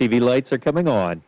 TV lights are coming on.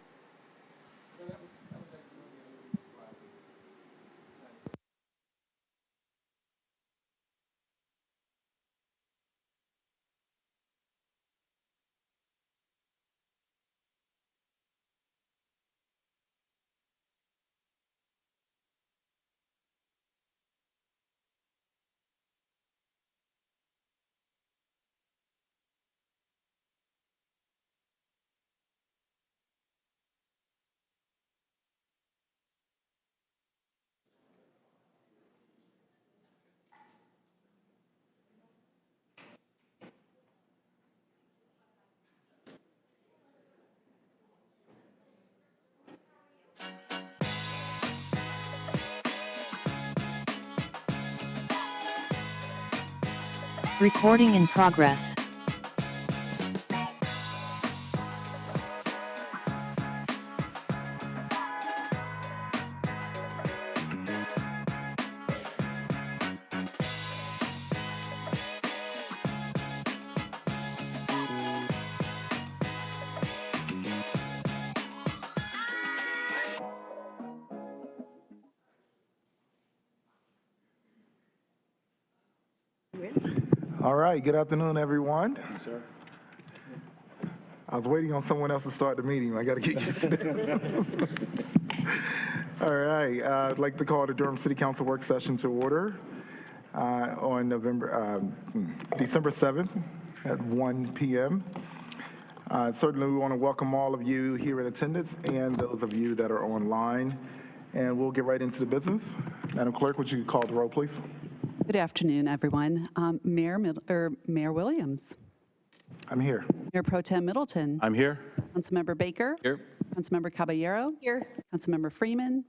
Recording in progress. All right, good afternoon, everyone. Yes, sir. I was waiting on someone else to start the meeting. I got to get used to this. All right, I'd like to call the Durham City Council work session to order on December 7th at 1 p.m. Certainly, we want to welcome all of you here in attendance and those of you that are online. And we'll get right into the business. Madam Clerk, would you call the roll, please? Good afternoon, everyone. Mayor Williams. I'm here. Mayor Pro Tem Middleton. I'm here. Councilmember Baker. Here. Councilmember Caballero. Here. Councilmember Freeman.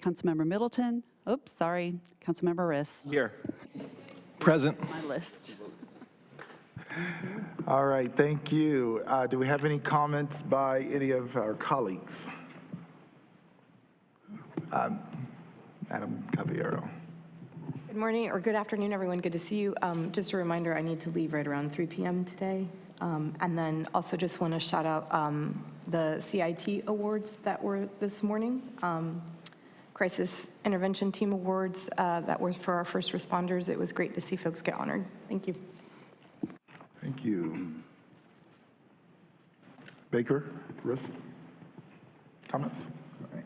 Councilmember Middleton. Oops, sorry. Councilmember Rist. Here. Present. My list. All right, thank you. Do we have any comments by any of our colleagues? Madam Caballero. Good morning or good afternoon, everyone. Good to see you. Just a reminder, I need to leave right around 3 p.m. today. And then also just want to shout out the CIT awards that were this morning. Crisis Intervention Team Awards that were for our first responders. It was great to see folks get honored. Thank you. Thank you. Baker, Rist, comments? All right.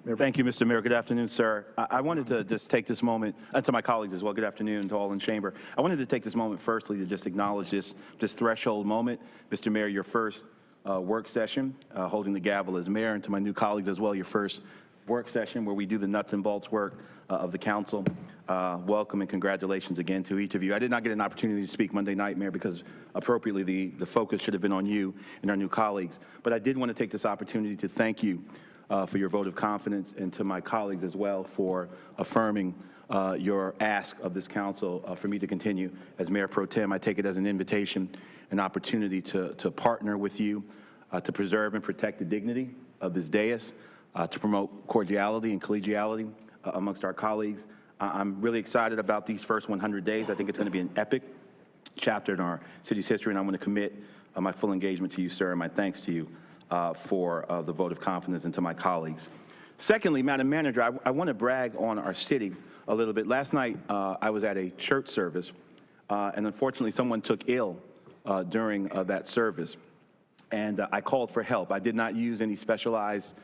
Mayor. Thank you, Mr. Mayor. Good afternoon, sir. I wanted to just take this moment, and to my colleagues as well, good afternoon to all in chamber. I wanted to take this moment firstly to just acknowledge this threshold moment. Mr. Mayor, your first work session, holding the gavel as mayor, and to my new colleagues as well, your first work session where we do the nuts and bolts work of the council. Welcome and congratulations again to each of you. I did not get an opportunity to speak Monday night, Mayor, because appropriately the focus should have been on you and our new colleagues. But I did want to take this opportunity to thank you for your vote of confidence, and to my colleagues as well for affirming your ask of this council for me to continue as Mayor Pro Tem. I take it as an invitation, an opportunity to partner with you to preserve and protect the dignity of this dais, to promote cordiality and collegiality amongst our colleagues. I'm really excited about these first 100 days. I think it's going to be an epic chapter in our city's history, and I want to commit my full engagement to you, sir, and my thanks to you for the vote of confidence, and to my colleagues. Secondly, Madam Manager, I want to brag on our city a little bit. Last night, I was at a church service, and unfortunately, someone took ill during that service, and I called for help. I did not use any specialized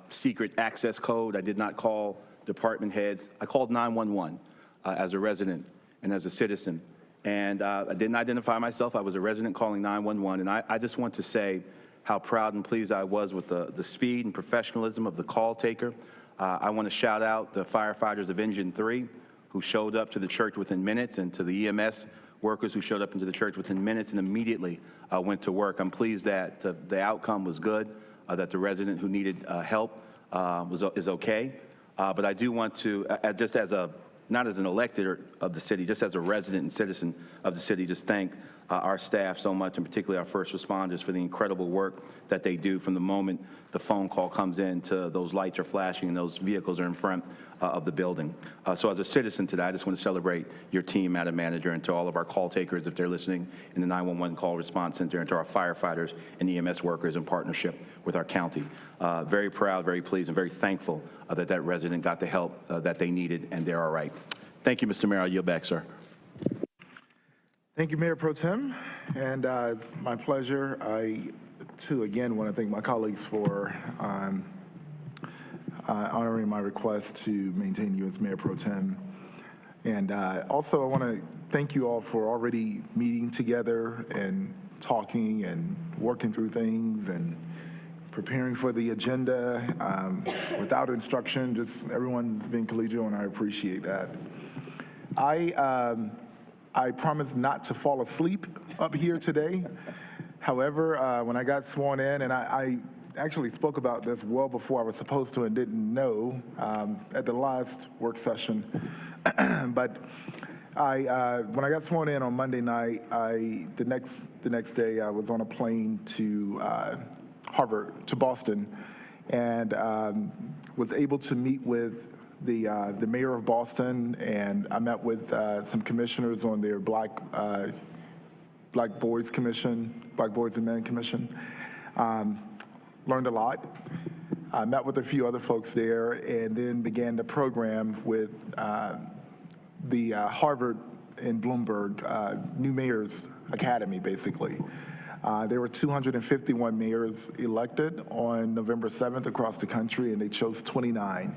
secret access code. I did not call department heads. I called 911 as a resident and as a citizen, and I didn't identify myself. I was a resident calling 911, and I just want to say how proud and pleased I was with the speed and professionalism of the call taker. I want to shout out the firefighters of Engine 3 who showed up to the church within minutes, and to the EMS workers who showed up into the church within minutes and immediately went to work. I'm pleased that the outcome was good, that the resident who needed help is okay. But I do want to, just as not as an elected of the city, just as a resident and citizen of the city, just thank our staff so much, and particularly our first responders, for the incredible work that they do from the moment the phone call comes in to those lights are flashing and those vehicles are in front of the building. So as a citizen today, I just want to celebrate your team, Madam Manager, and to all of our call takers, if they're listening, in the 911 call response center, and to our firefighters and EMS workers in partnership with our county. Very proud, very pleased, and very thankful that that resident got the help that they needed, and they're all right. Thank you, Mr. Mayor. I'll yield back, sir. Thank you, Mayor Pro Tem, and it's my pleasure. I, too, again, want to thank my colleagues for honoring my request to maintain you as Mayor Pro Tem. And also, I want to thank you all for already meeting together and talking and working through things and preparing for the agenda without instruction. Just everyone's been collegial, and I appreciate that. I promise not to fall asleep up here today. However, when I got sworn in, and I actually spoke about this well before I was supposed to and didn't know at the last work session, but when I got sworn in on Monday night, the next day I was on a plane to Boston, and was able to meet with the mayor of Boston, and I met with some commissioners on their Black Boys and Men Commission. Learned a lot. I met with a few other folks there, and then began the program with the Harvard and Bloomberg New Mayors Academy, basically. There were 251 mayors elected on November 7th across the country, and they chose 29.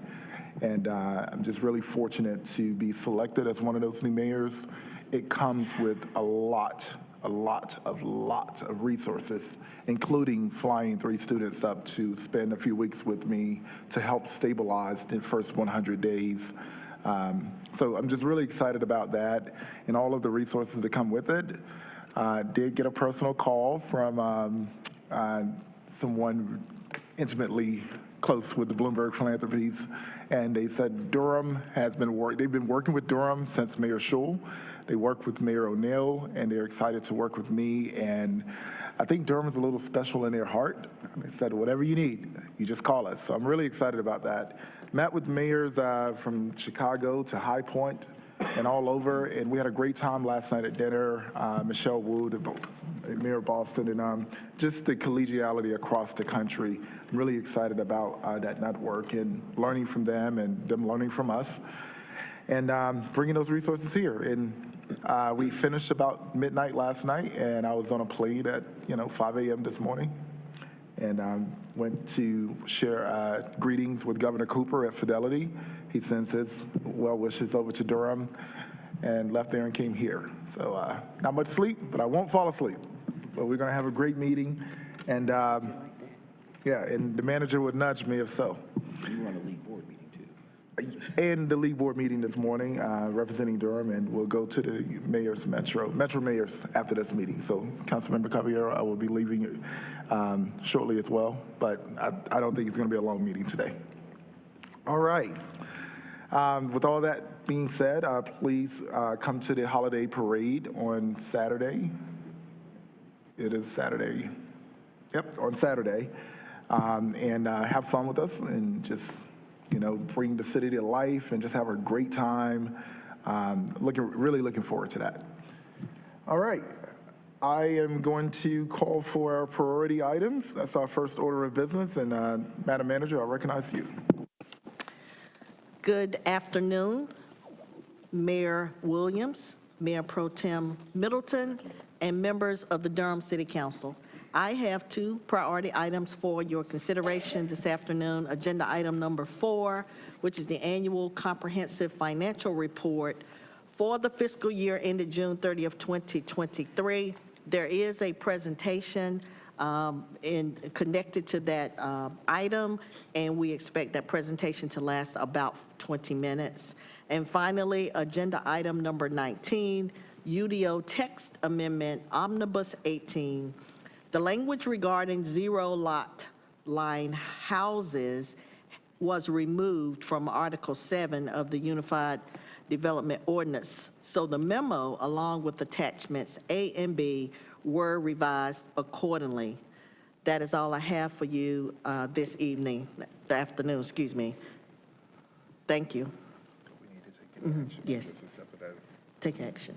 And I'm just really fortunate to be selected as one of those new mayors. It comes with a lot of resources, including flying 3 students up to spend a few weeks with me to help stabilize the first 100 days. So I'm just really excited about that and all of the resources that come with it. Did get a personal call from someone intimately close with the Bloomberg Philanthropies, and they said Durham has been they've been working with Durham since Mayor Schul. They work with Mayor O'Neill, and they're excited to work with me, and I think Durham is a little special in their heart. They said, whatever you need, you just call us. So I'm really excited about that. Met with mayors from Chicago to High Point and all over, and we had a great time last night at dinner. Michelle Wood, Mayor of Boston, and just the collegiality across the country. I'm really excited about that network and learning from them and them learning from us, and bringing those resources here. And we finished about midnight last night, and I was on a plane at 5 a.m. this morning, and went to share greetings with Governor Cooper at Fidelity. He sends his well wishes over to Durham, and left there and came here. So not much sleep, but I won't fall asleep. But we're going to have a great meeting, and yeah, and the manager would nudge me if so. You were on the league board meeting too. And the league board meeting this morning, representing Durham, and we'll go to the mayors, metro mayors after this meeting. So Councilmember Caballero, I will be leaving shortly as well, but I don't think it's going to be a long meeting today. All right. With all that being said, please come to the holiday parade on Saturday. It is Saturday. Yep, on Saturday. And have fun with us and just, bring the city to life and just have a great time. Really looking forward to that. All right. I am going to call for our priority items. That's our first order of business. And Madam Manager, I recognize you. Good afternoon, Mayor Williams, Mayor Pro Tem Middleton, and members of the Durham City Council. I have 2 priority items for your consideration this afternoon. Agenda item number 4, which is the annual comprehensive financial report for the fiscal year ended June 30th, 2023. There is a presentation connected to that item, and we expect that presentation to last about 20 minutes. And finally, agenda item number 19, UDO text amendment omnibus 18. The language regarding zero lot line houses was removed from Article 7 of the Unified Development Ordinance. So the memo, along with attachments A and B, were revised accordingly. That is all I have for you this afternoon, excuse me. Thank you. Yes. Take action.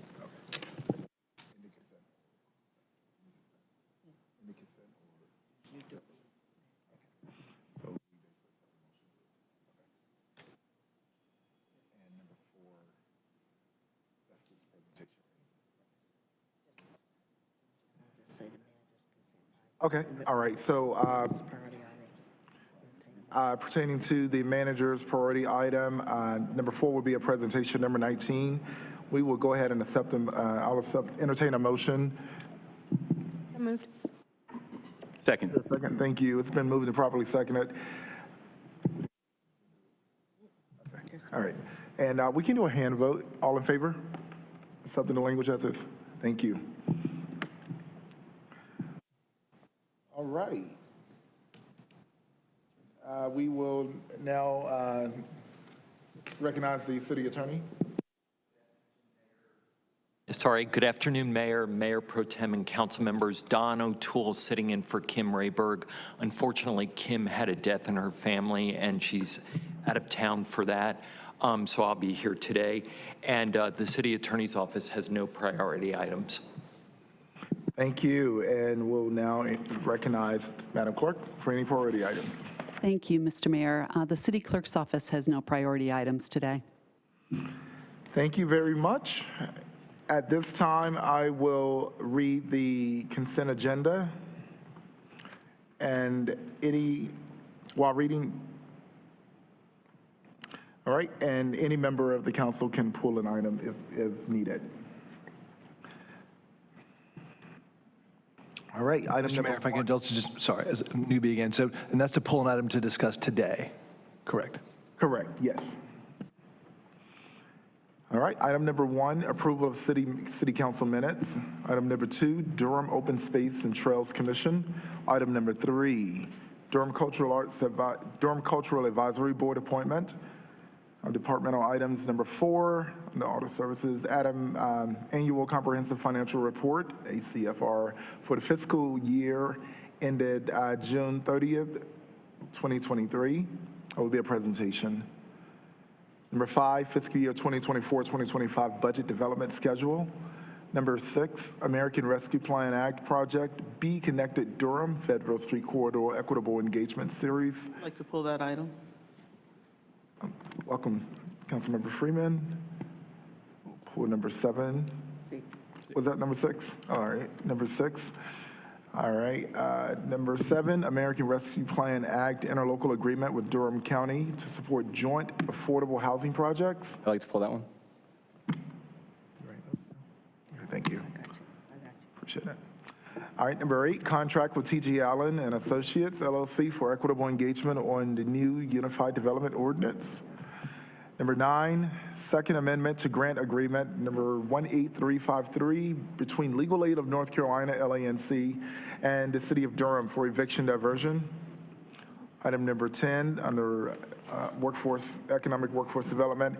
Okay, all right, so pertaining to the manager's priority item, number 4 will be a presentation. Number 19, we will go ahead and accept them. Entertain a motion. So moved. Second. A second, thank you. It's been moved and properly seconded. All right, and we can do a hand vote. All in favor? Accepting the language as is. Thank you. All right. We will now recognize the city attorney. Sorry, good afternoon, Mayor, Mayor Pro Tem, and council members. Don O'Toole sitting in for Kim Rayberg. Unfortunately, Kim had a death in her family, and she's out of town for that, so I'll be here today. And the city attorney's office has no priority items. Thank you, and we'll now recognize Madam Clerk for any priority items. Thank you, Mr. Mayor. The city clerk's office has no priority items today. Thank you very much. At this time, I will read the consent agenda, and while reading, all right, and any member of the council can pull an item if needed. All right, item Mr. number Mayor, if I can 1. just, sorry, as a newbie again, so, and that's to pull an item to discuss today, correct? Correct, yes. All right, item number 1, approval of city council minutes. Item number 2, Durham Open Space and Trails Commission. Item number 3, Durham Cultural Advisory Board appointment. Departmental items number 4, the Auto Services, Annual Comprehensive Financial Report, ACFR, for the fiscal year ended June 30th, 2023. That will be a presentation. Number 5, fiscal year 2024-2025 budget development schedule. Number 6, American Rescue Plan Act project, Be Connected Durham, Fayetteville Street Corridor Equitable Engagement Series. I'd like to pull that item. Welcome, Councilmember Freeman. We'll pull number 7. Was that number 6? All right, number 6. All right, number 7, American Rescue Plan Act interlocal agreement with Durham County to support joint affordable housing projects. I'd like to pull that one. Thank you. Appreciate it. All right, number 8, contract with T.G. Allen and Associates, LLC, for equitable engagement on the new Unified Development Ordinance. Number 9, second amendment to grant agreement number 18353 between Legal Aid of North Carolina, LANC, and the City of Durham for eviction diversion. Item number 10, under economic workforce development,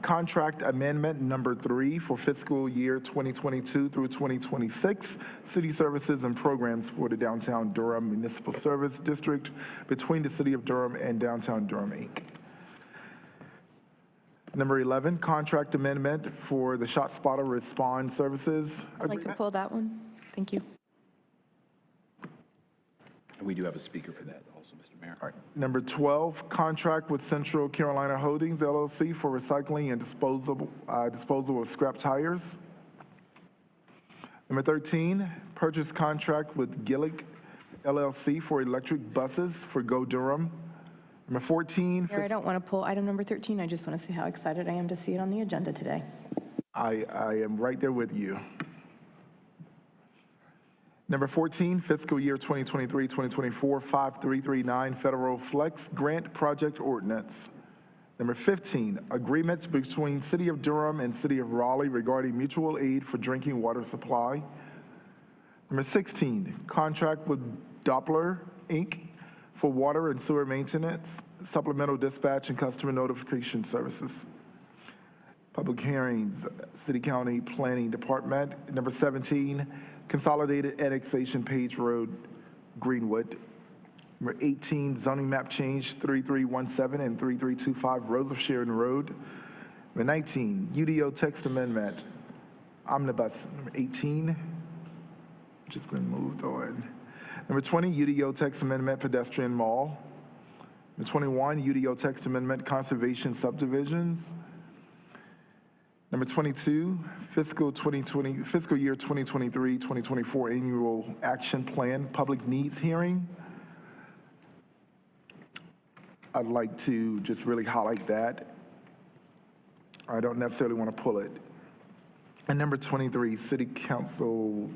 contract amendment number 3 for fiscal year 2022 through 2026, city services and programs for the Downtown Durham Municipal Service District between the City of Durham and Downtown Durham, Inc. Number 11, contract amendment for the ShotSpotter Respond Services I'd like to agreement. pull that one. Thank you. And we do have a speaker for that also, Mr. Mayor. All right. Number 12, contract with Central Carolina Holdings, LLC, for recycling and disposal of scrap tires. Number 13, purchase contract with Gillick, LLC, for electric buses for Go Durham. Number 14, Mayor, I don't want to pull item number 13. I just want to say how excited I am to see it on the agenda today. I am right there with you. Number 14, fiscal year 2023-2024, 5339 Federal Flex Grant Project Ordinance. Number 15, agreements between City of Durham and City of Raleigh regarding mutual aid for drinking water supply. Number 16, contract with Doppler, Inc. for water and sewer maintenance, supplemental dispatch, and customer notification services. Public hearings, City County Planning Department. Number 17, consolidated annexation Page Road, Greenwood. Number 18, zoning map change 3317 and 3325 Rose of Sharon Road. Number 19, UDO text amendment, omnibus. Number 18, just been moved on. Number 20, UDO text amendment pedestrian mall. Number 21, UDO text amendment conservation subdivisions. Number 22, fiscal year 2023-2024 annual action plan public needs hearing. I'd like to just really highlight that. I don't necessarily want to pull it. And number 23, City Council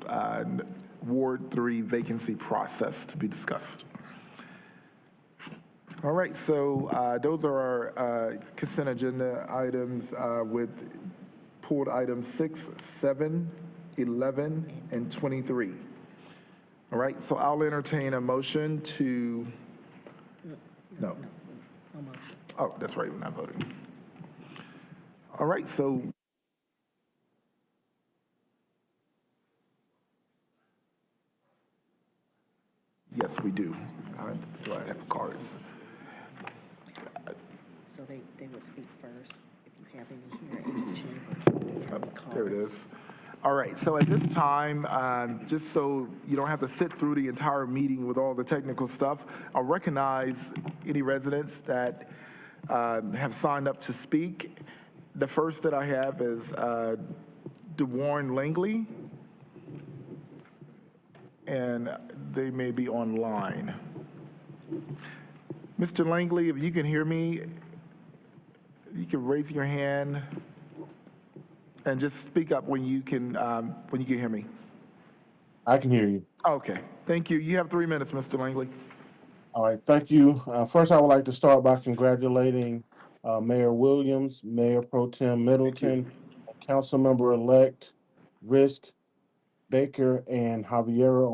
Ward 3 vacancy process to be discussed. All right, so those are our consent agenda items with pulled items 6, 7, 11, and 23. All right, so I'll entertain a motion to, no. Oh, that's right, we're not voting. All right, so yes, we do. Do I have cards? So they would speak first, if you have any here in the chamber. There it is. All right, so at this time, just so you don't have to sit through the entire meeting with all the technical stuff, I'll recognize any residents that have signed up to speak. The first that I have is DeWarren Langley, and they may be online. Mr. Langley, if you can hear me, you can raise your hand and just speak up when you can hear me. I can hear you. Okay, thank you. You have 3 minutes, Mr. Langley. All right, thank you. First, I would like to start by congratulating Mayor Williams, Mayor Pro Tem Middleton, Councilmember-elect Risk Baker, and Javiero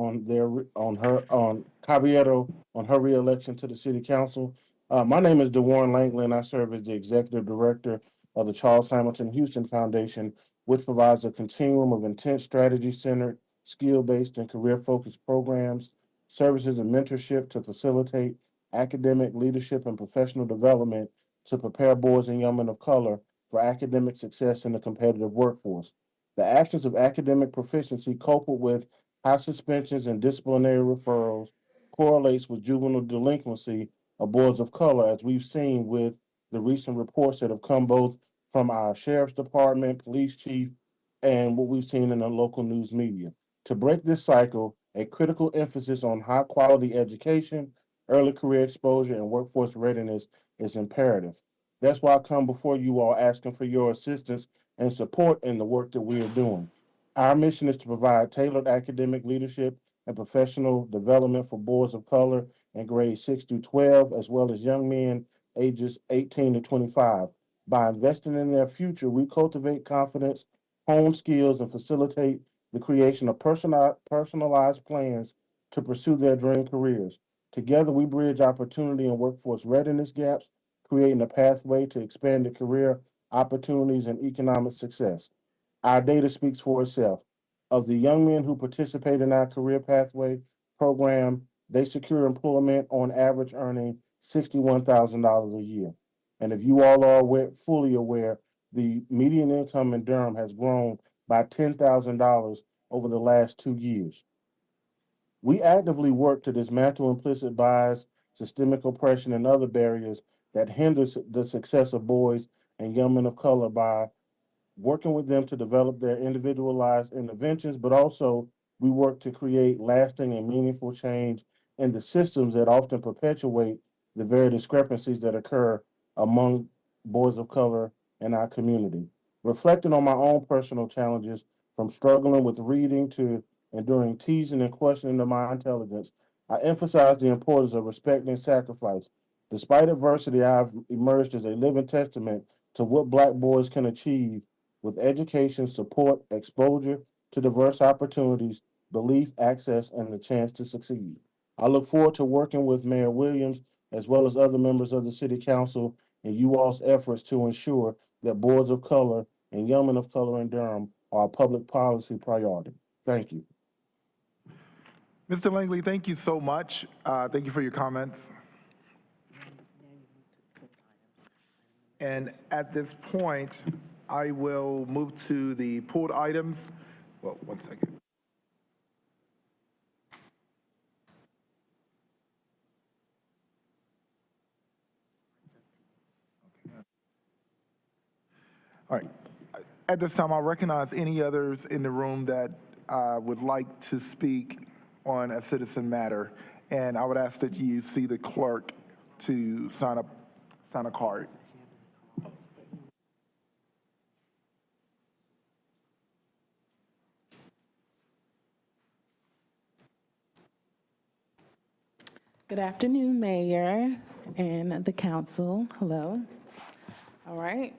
on her reelection to the City Council. My name is DeWarren Langley, and I serve as the Executive Director of the Charles Hamilton Houston Foundation, which provides a continuum of intense strategy-centered, skill-based, and career-focused programs, services, and mentorship to facilitate academic, leadership, and professional development to prepare boys and young men of color for academic success in the competitive workforce. The absence of academic proficiency coupled with high suspensions and disciplinary referrals correlates with juvenile delinquency of boys of color, as we've seen with the recent reports that have come both from our sheriff's department, police chief, and what we've seen in the local news media. To break this cycle, a critical emphasis on high quality education, early career exposure, and workforce readiness is imperative. That's why I come before you all asking for your assistance and support in the work that we are doing. Our mission is to provide tailored academic leadership and professional development for boys of color in grades 6 through 12, as well as young men ages 18 to 25. By investing in their future, we cultivate confidence, hone skills, and facilitate the creation of personalized plans to pursue their dream careers. Together, we bridge opportunity and workforce readiness gaps, creating a pathway to expanded career opportunities and economic success. Our data speaks for itself. Of the young men who participate in our career pathway program, they secure employment on average earning $61,000 a year. And if you all are fully aware, the median income in Durham has grown by $10,000 over the last 2 years. We actively work to dismantle implicit bias, systemic oppression, and other barriers that hinder the success of boys and young men of color by working with them to develop their individualized interventions, but also we work to create lasting and meaningful change in the systems that often perpetuate the very discrepancies that occur among boys of color in our community. Reflecting on my own personal challenges, from struggling with reading to enduring teasing and questioning of my intelligence, I emphasize the importance of respect and sacrifice. Despite adversity, I've emerged as a living testament to what Black boys can achieve with education, support, exposure to diverse opportunities, belief, access, and the chance to succeed. I look forward to working with Mayor Williams as well as other members of the City Council and you all's efforts to ensure that boys of color and young men of color in Durham are a public policy priority. Thank you. Mr. Langley, thank you so much. Thank you for your comments. And at this point, I will move to the pulled items. Well, one second. All right. At this time, I'll recognize any others in the room that would like to speak on a citizen matter. And I would ask that you see the clerk to sign a card. Good afternoon, Mayor and the council. Hello. All right.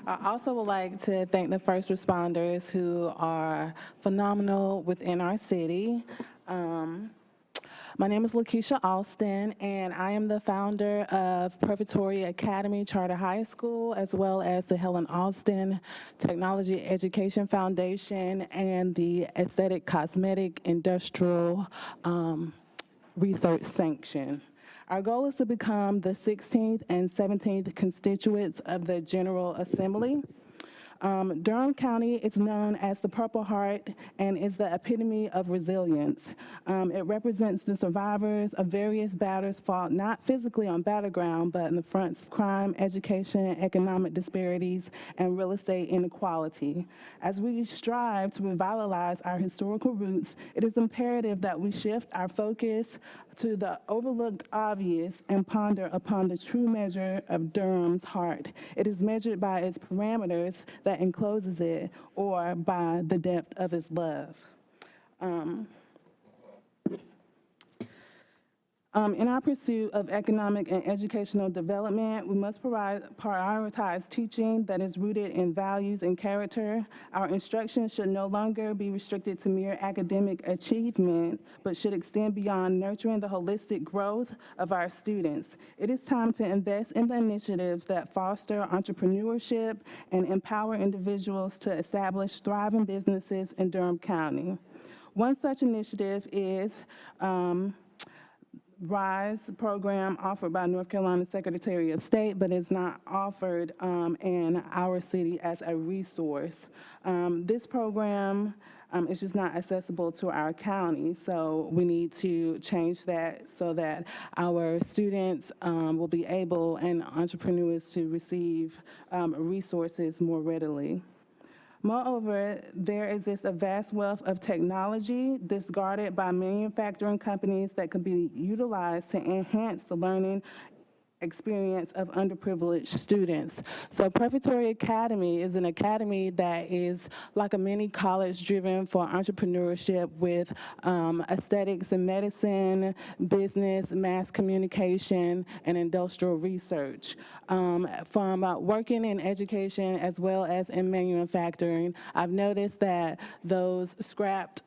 I also would like to thank the first responders who are phenomenal within our city. My name is Lakeisha Alston, and I am the founder of Preparatory Academy Charter High School, as well as the Helen Alston Technology Education Foundation and the Aesthetic Cosmetic Industrial Research Sanction. Our goal is to become the 16th and 17th constituents of the General Assembly. Durham County is known as the Purple Heart and is the epitome of resilience. It represents the survivors of various battles fought not physically on battleground, but in the fronts of crime, education, economic disparities, and real estate inequality. As we strive to revitalize our historical roots, it is imperative that we shift our focus to the overlooked obvious and ponder upon the true measure of Durham's heart. It is measured by its parameters that encloses it, or by the depth of its love. In our pursuit of economic and educational development, we must prioritize teaching that is rooted in values and character. Our instruction should no longer be restricted to mere academic achievement, but should extend beyond nurturing the holistic growth of our students. It is time to invest in the initiatives that foster entrepreneurship and empower individuals to establish thriving businesses in Durham County. One such initiative is RISE program offered by North Carolina Secretary of State, but is not offered in our city as a resource. This program is just not accessible to our county, so we need to change that so that our students will be able, and entrepreneurs, to receive resources more readily. Moreover, there exists a vast wealth of technology discarded by manufacturing companies that could be utilized to enhance the learning experience of underprivileged students. So Preparatory Academy is an academy that is like a mini college driven for entrepreneurship with aesthetics and medicine, business, mass communication, and industrial research. From working in education as well as in manufacturing, I've noticed that those scrapped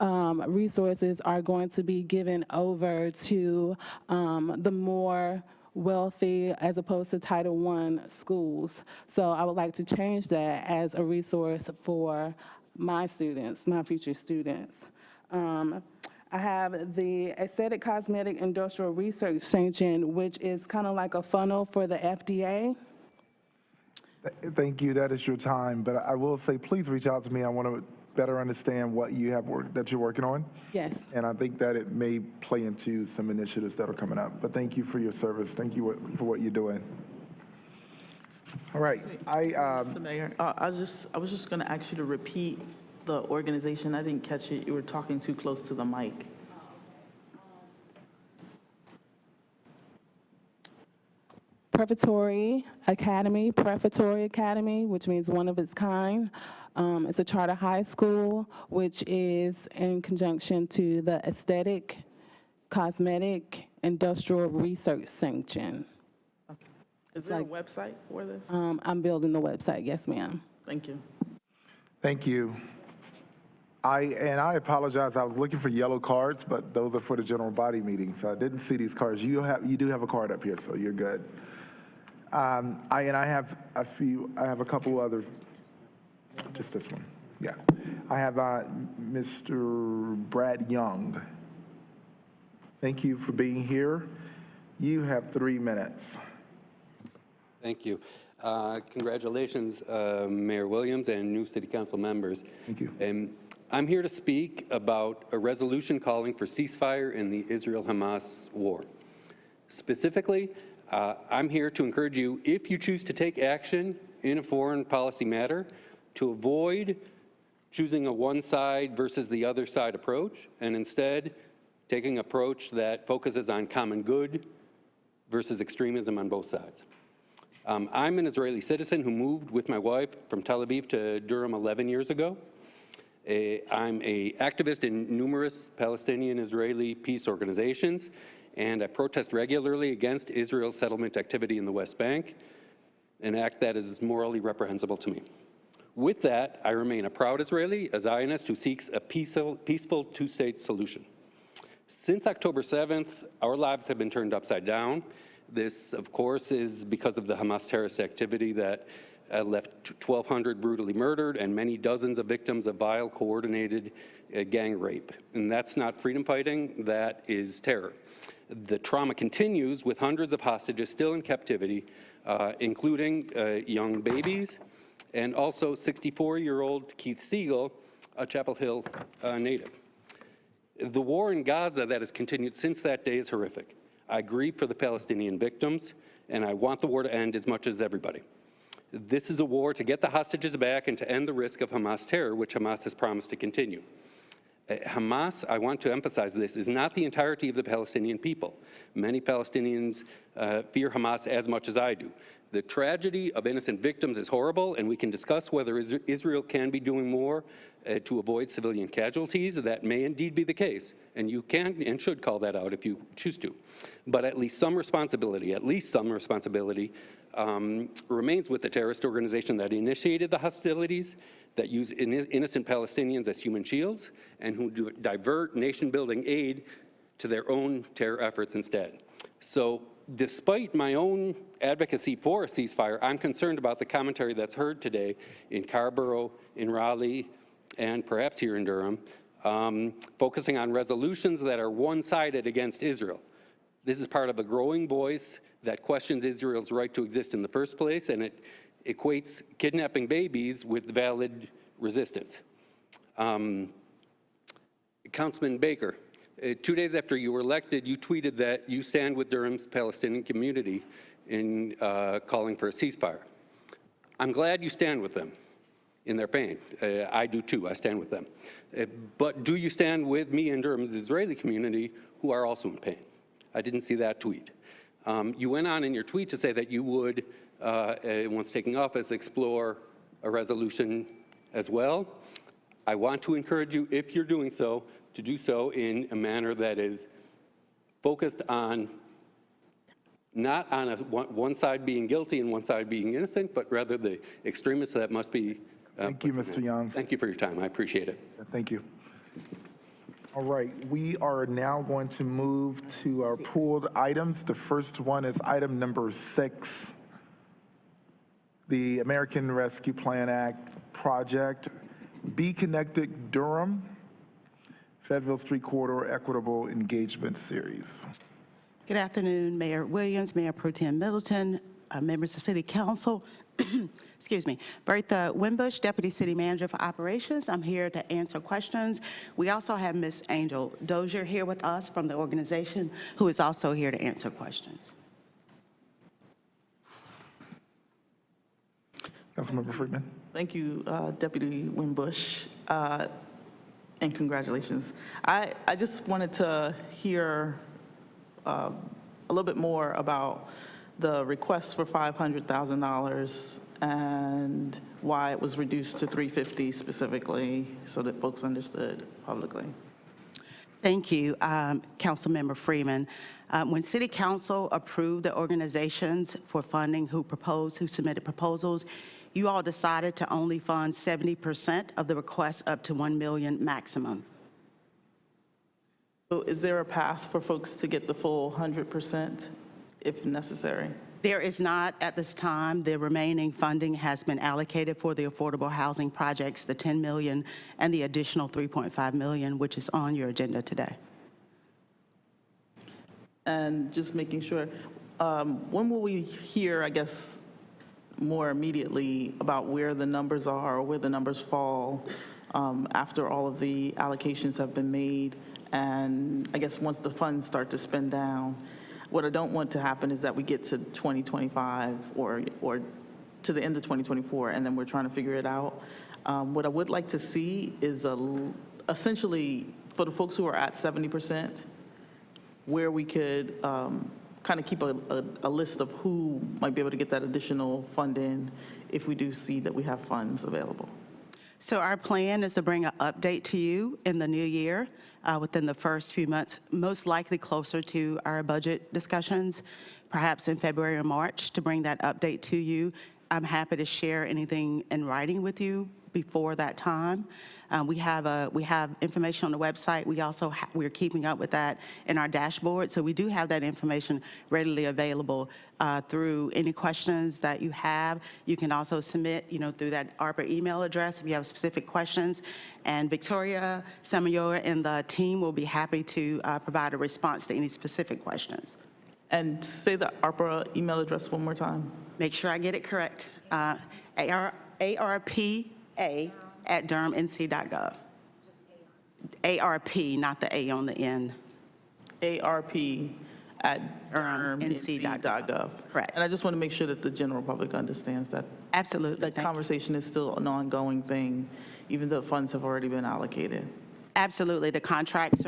resources are going to be given over to the more wealthy as opposed to Title I schools. So I would like to change that as a resource for my students, my future students. I have the Aesthetic Cosmetic Industrial Research Sanction, which is kind of like a funnel for the FDA. Thank you. That is your time. But I will say, please reach out to me. I want to better understand what you have that you're working on. Yes. And I think that it may play into some initiatives that are coming up. But thank you for your service. Thank you for what you're doing. All right. Mr. Mayor, I was just going to ask you to repeat the organization. I didn't catch it. You were talking too close to the mic. Preparatory Academy, which means one of its kind. It's a charter high school, which is in conjunction to the Aesthetic, Cosmetic, Industrial Research Sanction. Okay. Is there a website for this? I'm building the website, yes, ma'am. Thank you. Thank you. I apologize. I was looking for yellow cards, but those are for the general body meeting, so I didn't see these cards. You do have a card up here, so you're good. I have a couple other. Just this one, yeah. I have Mr. Brad Young. Thank you for being here. You have 3 minutes. Thank you. Congratulations, Mayor Williams and new City Council members. Thank you. I'm here to speak about a resolution calling for ceasefire in the Israel-Hamas war. Specifically, I'm here to encourage you, if you choose to take action in a foreign policy matter, to avoid choosing a one side versus the other side approach, and instead taking an approach that focuses on common good versus extremism on both sides. I'm an Israeli citizen who moved with my wife from Tel Aviv to Durham 11 years ago. I'm an activist in numerous Palestinian-Israeli peace organizations, and I protest regularly against Israel's settlement activity in the West Bank, an act that is morally reprehensible to me. With that, I remain a proud Israeli, a Zionist who seeks a peaceful two-state solution. Since October 7th, our lives have been turned upside down. This, of course, is because of the Hamas terrorist activity that left 1,200 brutally murdered and many dozens of victims of vile, coordinated gang rape. And that's not freedom fighting, that is terror. The trauma continues with hundreds of hostages still in captivity, including young babies, and also 64-year-old Keith Siegel, a Chapel Hill native. The war in Gaza that has continued since that day is horrific. I grieve for the Palestinian victims, and I want the war to end as much as everybody. This is a war to get the hostages back and to end the risk of Hamas terror, which Hamas has promised to continue. Hamas, I want to emphasize this, is not the entirety of the Palestinian people. Many Palestinians fear Hamas as much as I do. The tragedy of innocent victims is horrible, and we can discuss whether Israel can be doing more to avoid civilian casualties. That may indeed be the case, and you can and should call that out if you choose to. But at least some responsibility, remains with the terrorist organization that initiated the hostilities, that use innocent Palestinians as human shields, and who divert nation-building aid to their own terror efforts instead. So despite my own advocacy for a ceasefire, I'm concerned about the commentary that's heard today in Carrboro, in Raleigh, and perhaps here in Durham, focusing on resolutions that are one-sided against Israel. This is part of a growing voice that questions Israel's right to exist in the first place, and it equates kidnapping babies with valid resistance. Councilman Baker, 2 days after you were elected, you tweeted that you stand with Durham's Palestinian community in calling for a ceasefire. I'm glad you stand with them in their pain. I do too, I stand with them. But do you stand with me and Durham's Israeli community who are also in pain? I didn't see that tweet. You went on in your tweet to say that you would, once taking office, explore a resolution as well. I want to encourage you, if you're doing so, to do so in a manner that is focused on, not on one side being guilty and one side being innocent, but rather the extremists that must be. Thank you, Mr. Young. Thank you for your time. I appreciate it. Thank you. All right, we are now going to move to our pooled items. The first one is item number 6, the American Rescue Plan Act project, Be Connected Durham, Fayetteville Street Corridor Equitable Engagement Series. Good afternoon, Mayor Williams, Mayor Pro Tem Middleton, members of City Council. Excuse me. Bertha Wimbush, Deputy City Manager for Operations. I'm here to answer questions. We also have Ms. Angel Dozier here with us from the organization, who is also here to answer questions. Councilmember Freeman. Thank you, Deputy Wimbush, and congratulations. I just wanted to hear a little bit more about the request for $500,000 and why it was reduced to $350,000 specifically, so that folks understood publicly. Thank you, Councilmember Freeman. When City Council approved the organizations for funding who submitted proposals, you all decided to only fund 70% of the request up to $1 million maximum. So is there a path for folks to get the full 100% if necessary? There is not at this time. The remaining funding has been allocated for the affordable housing projects, the $10 million and the additional $3.5 million, which is on your agenda today. And just making sure, when will we hear, I guess, more immediately about where the numbers are or where the numbers fall after all of the allocations have been made? And I guess once the funds start to spend down, what I don't want to happen is that we get to 2025 or to the end of 2024 and then we're trying to figure it out. What I would like to see is essentially for the folks who are at 70%, where we could kind of keep a list of who might be able to get that additional funding if we do see that we have funds available. So our plan is to bring an update to you in the new year within the first few months, most likely closer to our budget discussions, perhaps in February or March, to bring that update to you. I'm happy to share anything in writing with you before that time. We have information on the website. We also we're keeping up with that in our dashboard. So we do have that information readily available through any questions that you have. You can also submit, through that ARPA email address if you have specific questions. And Victoria Samayoa and the team will be happy to provide a response to any specific questions. And say the ARPA email address one more time. Make sure I get it correct. ARPA@durhamnc.gov. ARP, not the A on the end. ARP@durhamnc.gov. Correct. And I just want to make sure that the general public understands that Absolutely. that conversation is still an ongoing thing, even though funds have already been allocated. Absolutely. The contracts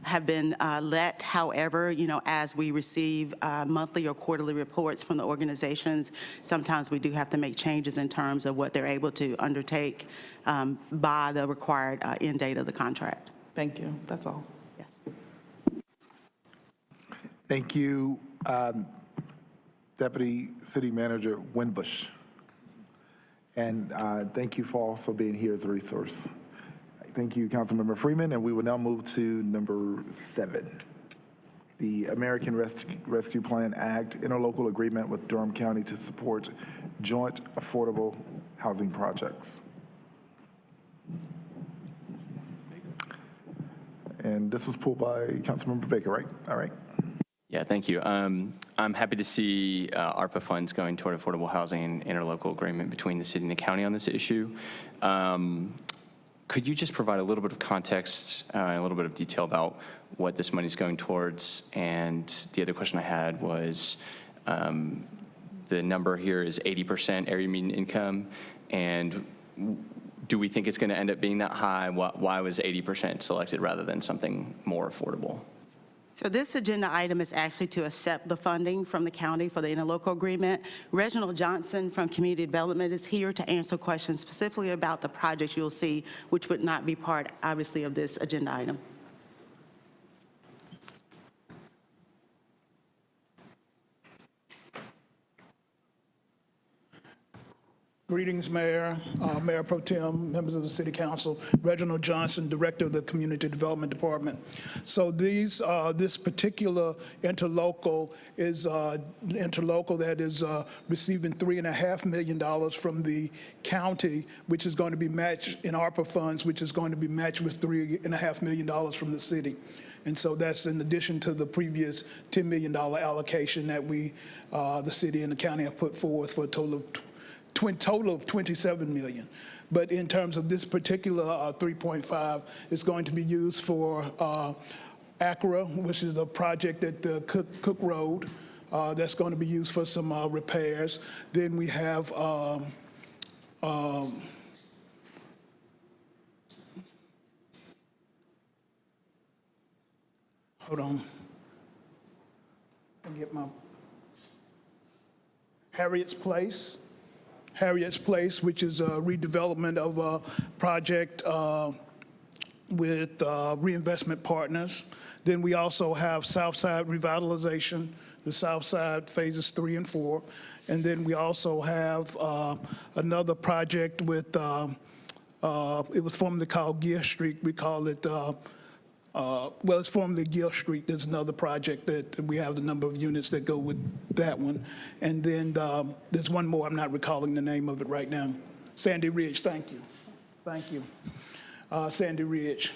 have been let. However, as we receive monthly or quarterly reports from the organizations, sometimes we do have to make changes in terms of what they're able to undertake by the required end date of the contract. Thank you. That's all. Yes. Thank you, Deputy City Manager Winbush. And thank you for also being here as a resource. Thank you, Councilmember Freeman, and we will now move to number 7, the American Rescue Plan Act interlocal agreement with Durham County to support joint affordable housing projects. And this was pulled by Councilmember Baker, right? All right. Yeah, thank you. I'm happy to see ARPA funds going toward affordable housing and interlocal agreement between the city and the county on this issue. Could you just provide a little bit of context, a little bit of detail about what this money is going towards? And the other question I had was, the number here is 80% area median income, and do we think it's going to end up being that high? Why was 80% selected rather than something more affordable? So this agenda item is actually to accept the funding from the county for the interlocal agreement. Reginald Johnson from Community Development is here to answer questions specifically about the projects you'll see, which would not be part, obviously, of this agenda item. Greetings, Mayor, Mayor Pro Tem, members of the City Council. Reginald Johnson, Director of the Community Development Department. So this particular interlocal is that is receiving $3.5 million from the county, which is going to be matched in ARPA funds, which is going to be matched with $3.5 million from the city. And so that's in addition to the previous $10 million allocation that the city and the county have put forth for a total of $27 million. But in terms of this particular 3.5, it's going to be used for ACRA, which is a project at the Cook Road. That's going to be used for some repairs. Then we have hold on. I get my Harriet's Place, which is a redevelopment of a project with reinvestment partners. Then we also have Southside Revitalization, the Southside phases 3 and 4. And then we also have another project with, it was formerly called Gear Street. We call it well, it's formerly Gill Street. There's another project that we have the number of units that go with that one. And then there's one more, I'm not recalling the name of it right now. Sandy Ridge, thank you. Thank you. Sandy Ridge.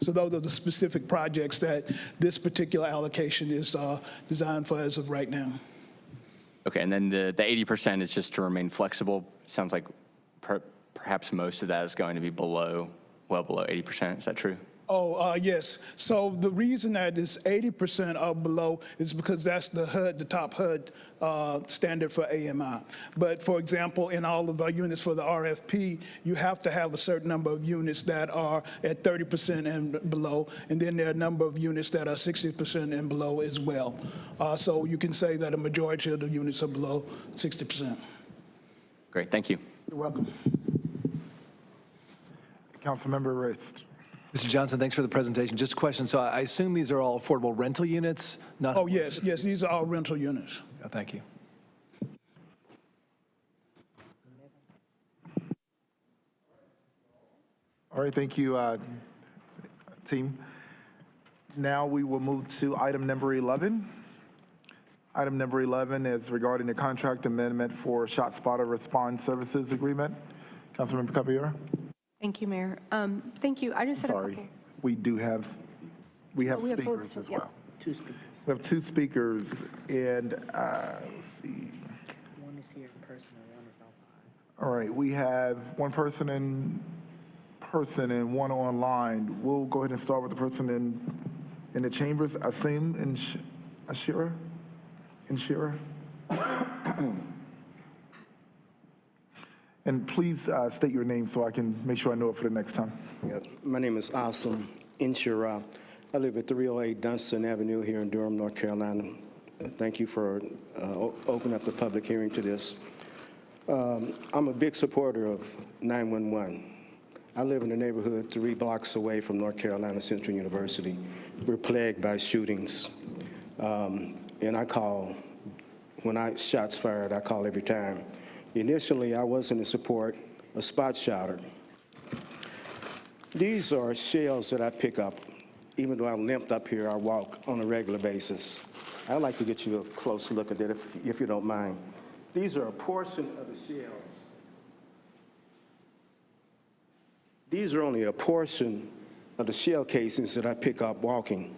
So those are the specific projects that this particular allocation is designed for as of right now. Okay, and then the 80% is just to remain flexible. Sounds like perhaps most of that is going to be below, well below 80%. Is that true? Oh, yes. So the reason that it's 80% or below is because that's the HUD, the top HUD standard for AMI. But for example, in all of our units for the RFP, you have to have a certain number of units that are at 30% and below, and then there are a number of units that are 60% and below as well. So you can say that a majority of the units are below 60%. Great, thank you. You're welcome. Councilmember Rist. Mr. Johnson, thanks for the presentation. Just a question. So I assume these are all affordable rental units? Not. Oh, yes, yes, these are all rental units. Oh, thank you. All right, thank you, team. Now we will move to item number 11. Item number 11 is regarding the contract amendment for ShotSpotter Response Services Agreement. Councilmember Caballero. Thank you, Mayor. Thank you. I just had a couple. Sorry, we have speakers as well. Two speakers. We have two speakers, and let's see. One is here in person and one is online. All right, we have one person in person and one online. We'll go ahead and start with the person in the chambers. Asim Inshira. And please state your name so I can make sure I know it for the next time. Yeah, my name is Asim Inshira. I live at 308 Dunstan Avenue here in Durham, North Carolina. Thank you for opening up the public hearing to this. I'm a big supporter of 911. I live in a neighborhood 3 blocks away from North Carolina Central University. We're plagued by shootings. And I call, when shots fired, I call every time. Initially, I wasn't in support of spot shotter. These are shells that I pick up. Even though I'm limped up here, I walk on a regular basis. I'd like to get you a close look at that if you don't mind. These are a portion of the shells. These are only a portion of the shell casings that I pick up walking.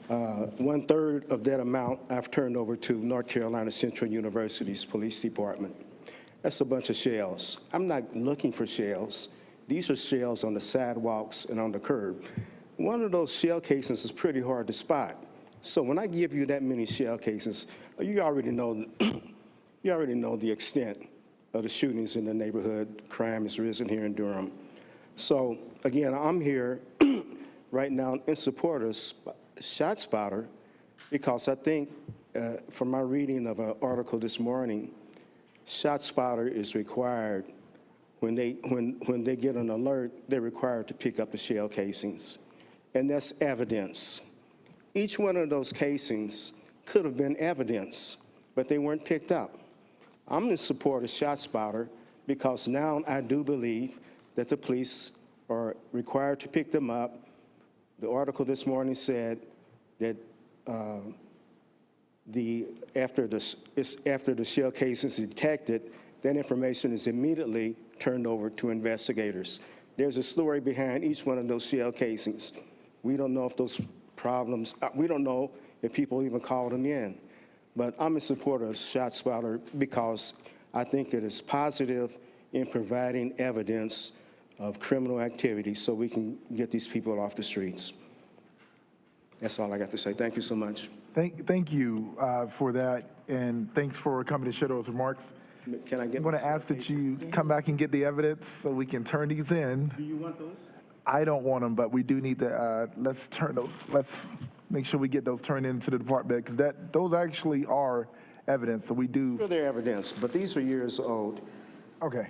1/3 of that amount I've turned over to North Carolina Central University's police department. That's a bunch of shells. I'm not looking for shells. These are shells on the sidewalks and on the curb. One of those shell casings is pretty hard to spot. So when I give you that many shell casings, you already know the extent of the shootings in the neighborhood. Crime has risen here in Durham. So again, I'm here right now in support of ShotSpotter, because I think, from my reading of an article this morning, ShotSpotter is required when they get an alert. They're required to pick up the shell casings, and that's evidence. Each one of those casings could have been evidence, but they weren't picked up. I'm in support of ShotSpotter because now I do believe that the police are required to pick them up. The article this morning said that after the shell case is detected, that information is immediately turned over to investigators. There's a story behind each one of those shell casings. We don't know if those problems, we don't know if people even called them in. But I'm in support of ShotSpotter because I think it is positive in providing evidence of criminal activity so we can get these people off the streets. That's all I got to say. Thank you so much. Thank you for that, and thanks for coming to share those remarks. Can I get? I'm going to ask that you come back and get the evidence so we can turn these in. Do you want those? I don't want them, but we do need to, let's make sure we get those turned into the department, because those actually are evidence, so we do. Sure, they're evidence, but these are years old. Okay.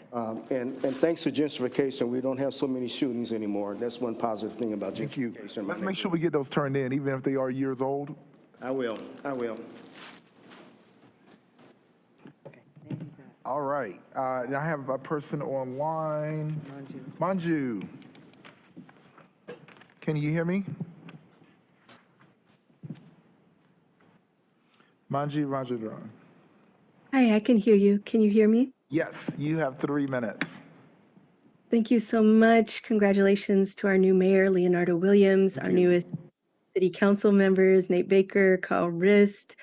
And thanks to gentrification, we don't have so many shootings anymore. That's one positive thing about Thank you. gentrification. Let's make sure we get those turned in, even if they are years old. I will. All right. Now I have a person online. Manju. can you hear me? Manju Rajadran. Hi, I can hear you. Can you hear me? Yes, you have 3 minutes. Thank you so much. Congratulations to our new mayor, Leonardo Williams, our newest city council members, Nate Baker, Carl Rist.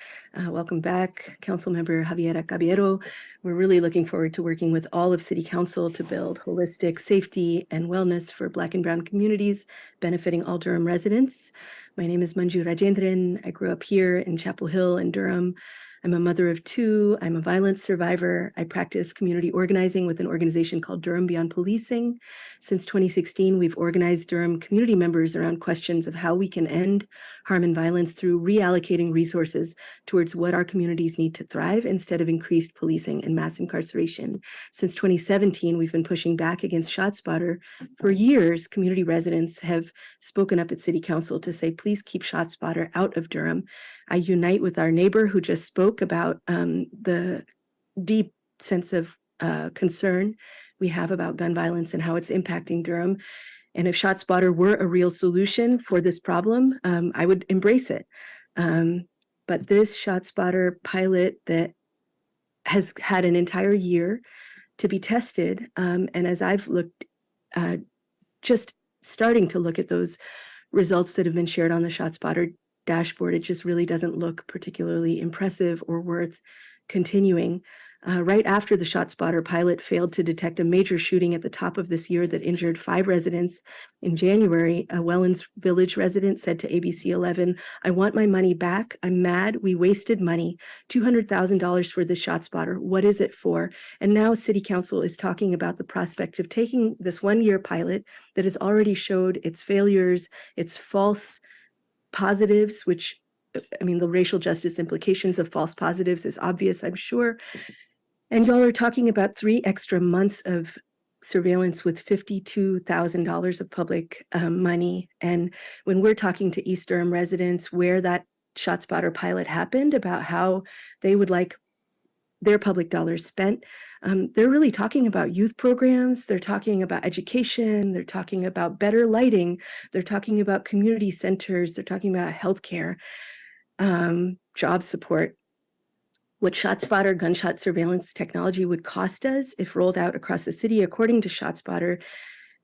Welcome back, council member Javiera Caballero. We're really looking forward to working with all of city council to build holistic safety and wellness for Black and Brown communities, benefiting all Durham residents. My name is Manju Rajendran. I grew up here in Chapel Hill in Durham. I'm a mother of 2. I'm a violence survivor. I practice community organizing with an organization called Durham Beyond Policing. Since 2016, we've organized Durham community members around questions of how we can end harm and violence through reallocating resources towards what our communities need to thrive instead of increased policing and mass incarceration. Since 2017, we've been pushing back against ShotSpotter. For years, community residents have spoken up at City Council to say, please keep ShotSpotter out of Durham. I unite with our neighbor who just spoke about the deep sense of concern we have about gun violence and how it's impacting Durham. And if ShotSpotter were a real solution for this problem, I would embrace it. But this ShotSpotter pilot that has had an entire year to be tested, and as I've looked, just starting to look at those results that have been shared on the ShotSpotter dashboard, it just really doesn't look particularly impressive or worth continuing. Right after the ShotSpotter pilot failed to detect a major shooting at the top of this year that injured 5 residents in January, a Wellens Village resident said to ABC 11, I want my money back. I'm mad. We wasted money. $200,000 for this ShotSpotter. What is it for? And now City Council is talking about the prospect of taking this 1-year pilot that has already showed its failures, its false positives, which, I mean, the racial justice implications of false positives is obvious, I'm sure. And y'all are talking about 3 extra months of surveillance with $52,000 of public money. And when we're talking to East Durham residents where that ShotSpotter pilot happened, about how they would like their public dollars spent, they're really talking about youth programs, they're talking about education, they're talking about better lighting, they're talking about community centers, they're talking about healthcare, job support. What ShotSpotter gunshot surveillance technology would cost us if rolled out across the city, according to ShotSpotter,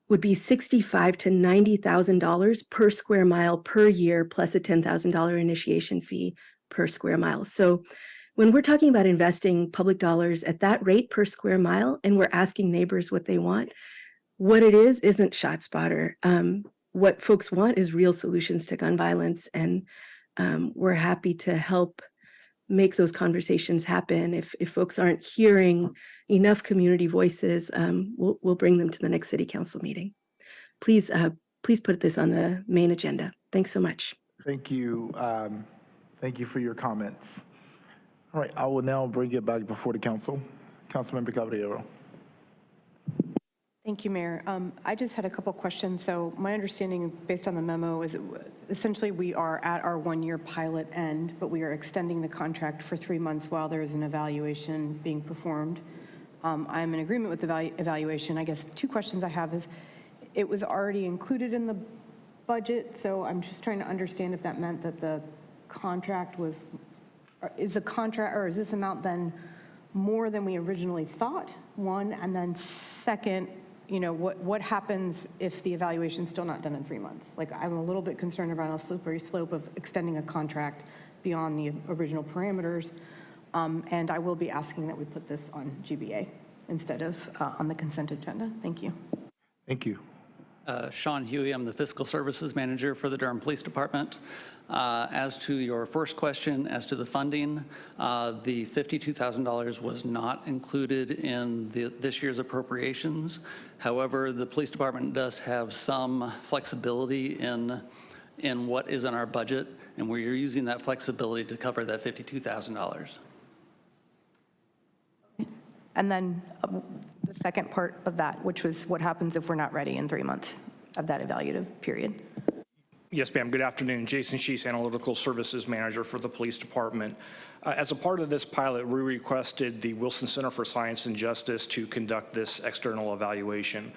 would be $65,000 to $90,000 per square mile per year, plus a $10,000 initiation fee per square mile. So when we're talking about investing public dollars at that rate per square mile, and we're asking neighbors what they want, what it is isn't ShotSpotter. What folks want is real solutions to gun violence, and we're happy to help make those conversations happen. If folks aren't hearing enough community voices, we'll bring them to the next City Council meeting. Please put this on the main agenda. Thanks so much. Thank you. Thank you for your comments. All right, I will now bring it back before the council. Councilmember Caballero. Thank you, Mayor. I just had a couple questions. So my understanding, based on the memo, is essentially we are at our 1-year pilot end, but we are extending the contract for 3 months while there is an evaluation being performed. I'm in agreement with the evaluation. I guess 2 questions I have is, it was already included in the budget, so I'm just trying to understand if that meant that the contract was, is the contract, or is this amount then more than we originally thought, 1, and then 2nd, you know, what happens if the evaluation's still not done in 3 months? Like, I'm a little bit concerned around a slippery slope of extending a contract beyond the original parameters. And I will be asking that we put this on GBA instead of on the consent agenda. Thank you. Thank you. Sean Huey, I'm the Fiscal Services Manager for the Durham Police Department. As to your first question, as to the funding, the $52,000 was not included in this year's appropriations. However, the police department does have some flexibility in what is in our budget, and we're using that flexibility to cover that $52,000. And then the second part of that, which was what happens if we're not ready in 3 months of that evaluative period? Yes, ma'am. Good afternoon. Jason Sheese, Analytical Services Manager for the Police Department. As a part of this pilot, we requested the Wilson Center for Science and Justice to conduct this external evaluation.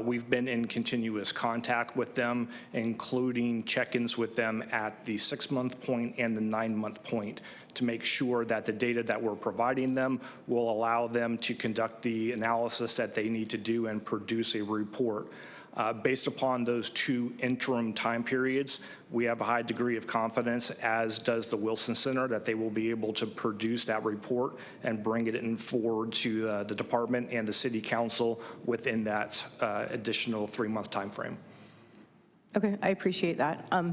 We've been in continuous contact with them, including check-ins with them at the 6-month point and the 9-month point to make sure that the data that we're providing them will allow them to conduct the analysis that they need to do and produce a report. Based upon those 2 interim time periods, we have a high degree of confidence, as does the Wilson Center, that they will be able to produce that report and bring it in forward to the department and the city council within that additional 3-month time frame. Okay, I appreciate that. I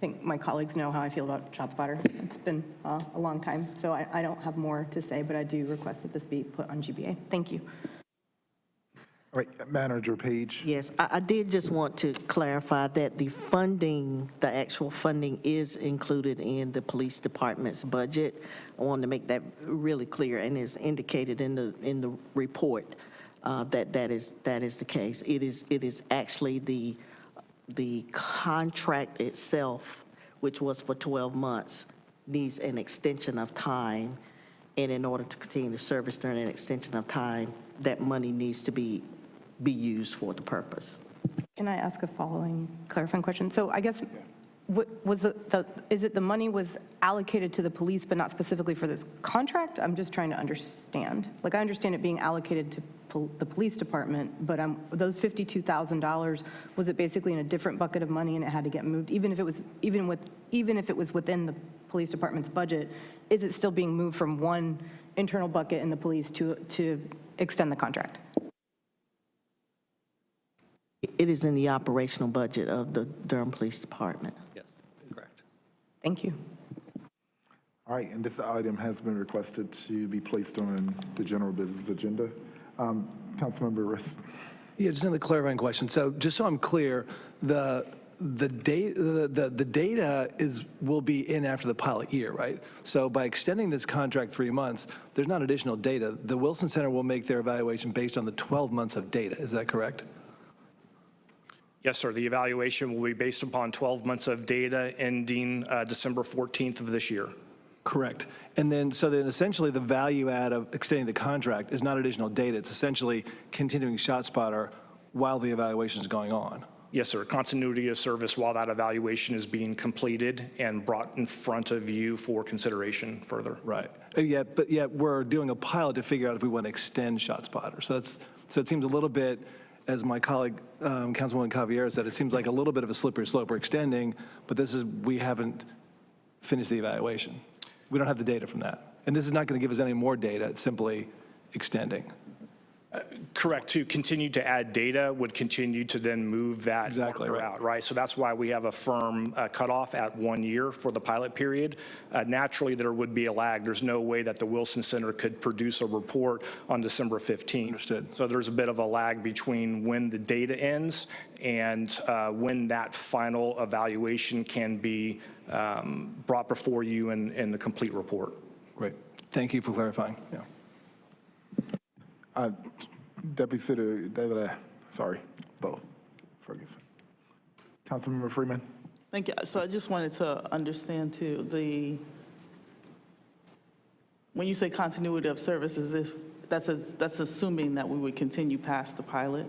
think my colleagues know how I feel about ShotSpotter. It's been a long time, so I don't have more to say, but I do request that this be put on GBA. Thank you. All right, Manager Page. Yes, I did just want to clarify that the funding, the actual funding is included in the police department's budget. I wanted to make that really clear, and is indicated in the report that is the case. It is actually the contract itself, which was for 12 months, needs an extension of time, and in order to continue to service during an extension of time, that money needs to be used for the purpose. Can I ask a following clarifying question? So I guess, is it the money was allocated to the police but not specifically for this contract? I'm just trying to understand. Like, I understand it being allocated to the police department, but those $52,000, was it basically in a different bucket of money and it had to get moved? Even if it was within the police department's budget, is it still being moved from one internal bucket in the police to extend the contract? It is in the operational budget of the Durham Police Department. Yes, correct. Thank you. All right, and this item has been requested to be placed on the general business agenda. Councilmember Riss. Yeah, just another clarifying question. So just so I'm clear, the data will be in after the pilot year, right? So by extending this contract 3 months, there's not additional data. The Wilson Center will make their evaluation based on the 12 months of data. Is that correct? Yes, sir. The evaluation will be based upon 12 months of data ending December 14th of this year. Correct. And then, so then essentially the value add of extending the contract is not additional data. It's essentially continuing ShotSpotter while the evaluation is going on. Yes, sir. Continuity of service while that evaluation is being completed and brought in front of you for consideration further. Right. But yet we're doing a pilot to figure out if we want to extend ShotSpotter. So it seems a little bit, as my colleague, Councilwoman Cavier said, it seems like a little bit of a slippery slope. We're extending, but we haven't finished the evaluation. We don't have the data from that. And this is not going to give us any more data. It's simply extending. Correct. To continue to add data would continue to then move that marker out, right? So that's why we have a firm cutoff at 1 year for the pilot period. Naturally, there would be a lag. There's no way that the Wilson Center could produce a report on December 15th. Understood. So there's a bit of a lag between when the data ends and when that final evaluation can be brought before you in the complete report. Great. Thank you for clarifying. Yeah. Deputy City, Bo Ferguson. Councilmember Freeman. Thank you. So I just wanted to understand too, when you say continuity of services, that's assuming that we would continue past the pilot?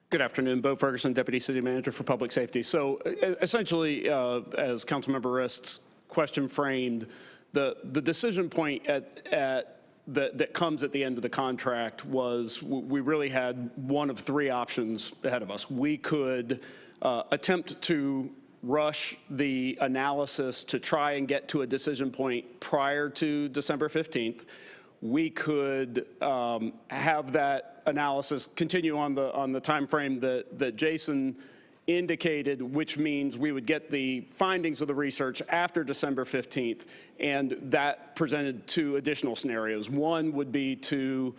Good afternoon, Bo Ferguson, Deputy City Manager for Public Safety. So essentially, as Councilmember Rist's question framed, the decision point that comes at the end of the contract was we really had one of 3 options ahead of us. We could attempt to rush the analysis to try and get to a decision point prior to December 15th. We could have that analysis continue on the time frame that Jason indicated, which means we would get the findings of the research after December 15th, and that presented 2 additional scenarios. One would be to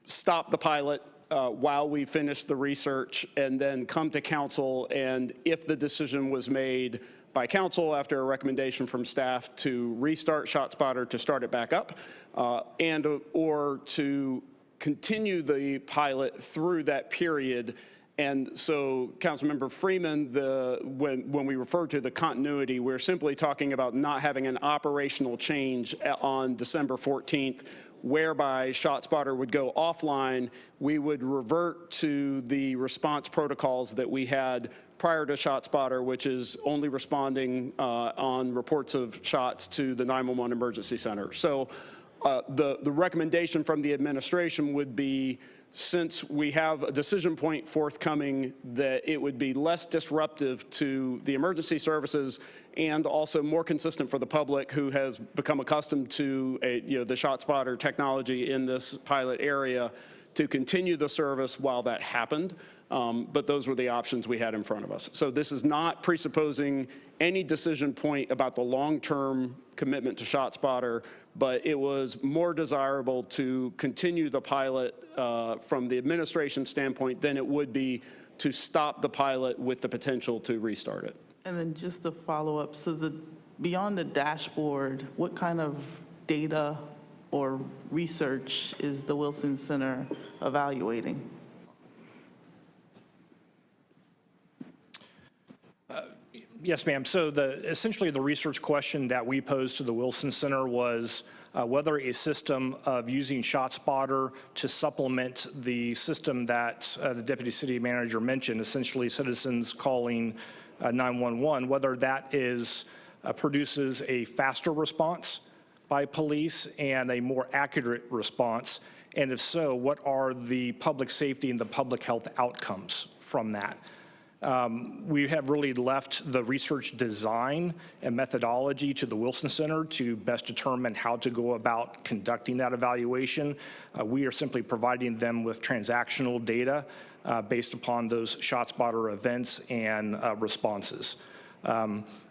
stop the pilot while we finish the research and then come to council, and if the decision was made by council after a recommendation from staff to restart ShotSpotter, to start it back up, or to continue the pilot through that period. And so, Councilmember Freeman, when we refer to the continuity, we're simply talking about not having an operational change on December 14th, whereby ShotSpotter would go offline. We would revert to the response protocols that we had prior to ShotSpotter, which is only responding on reports of shots to the 911 emergency center. So the recommendation from the administration would be, since we have a decision point forthcoming, that it would be less disruptive to the emergency services and also more consistent for the public who has become accustomed to the ShotSpotter technology in this pilot area, to continue the service while that happened. But those were the options we had in front of us. So this is not presupposing any decision point about the long-term commitment to ShotSpotter, but it was more desirable to continue the pilot from the administration standpoint than it would be to stop the pilot with the potential to restart it. And then just to follow up, so beyond the dashboard, what kind of data or research is the Wilson Center evaluating? Yes, ma'am. So essentially the research question that we posed to the Wilson Center was whether a system of using ShotSpotter to supplement the system that the Deputy City Manager mentioned, essentially citizens calling 911, whether that produces a faster response by police and a more accurate response, and if so, what are the public safety and the public health outcomes from that? We have really left the research design and methodology to the Wilson Center to best determine how to go about conducting that evaluation. We are simply providing them with transactional data based upon those ShotSpotter events and responses.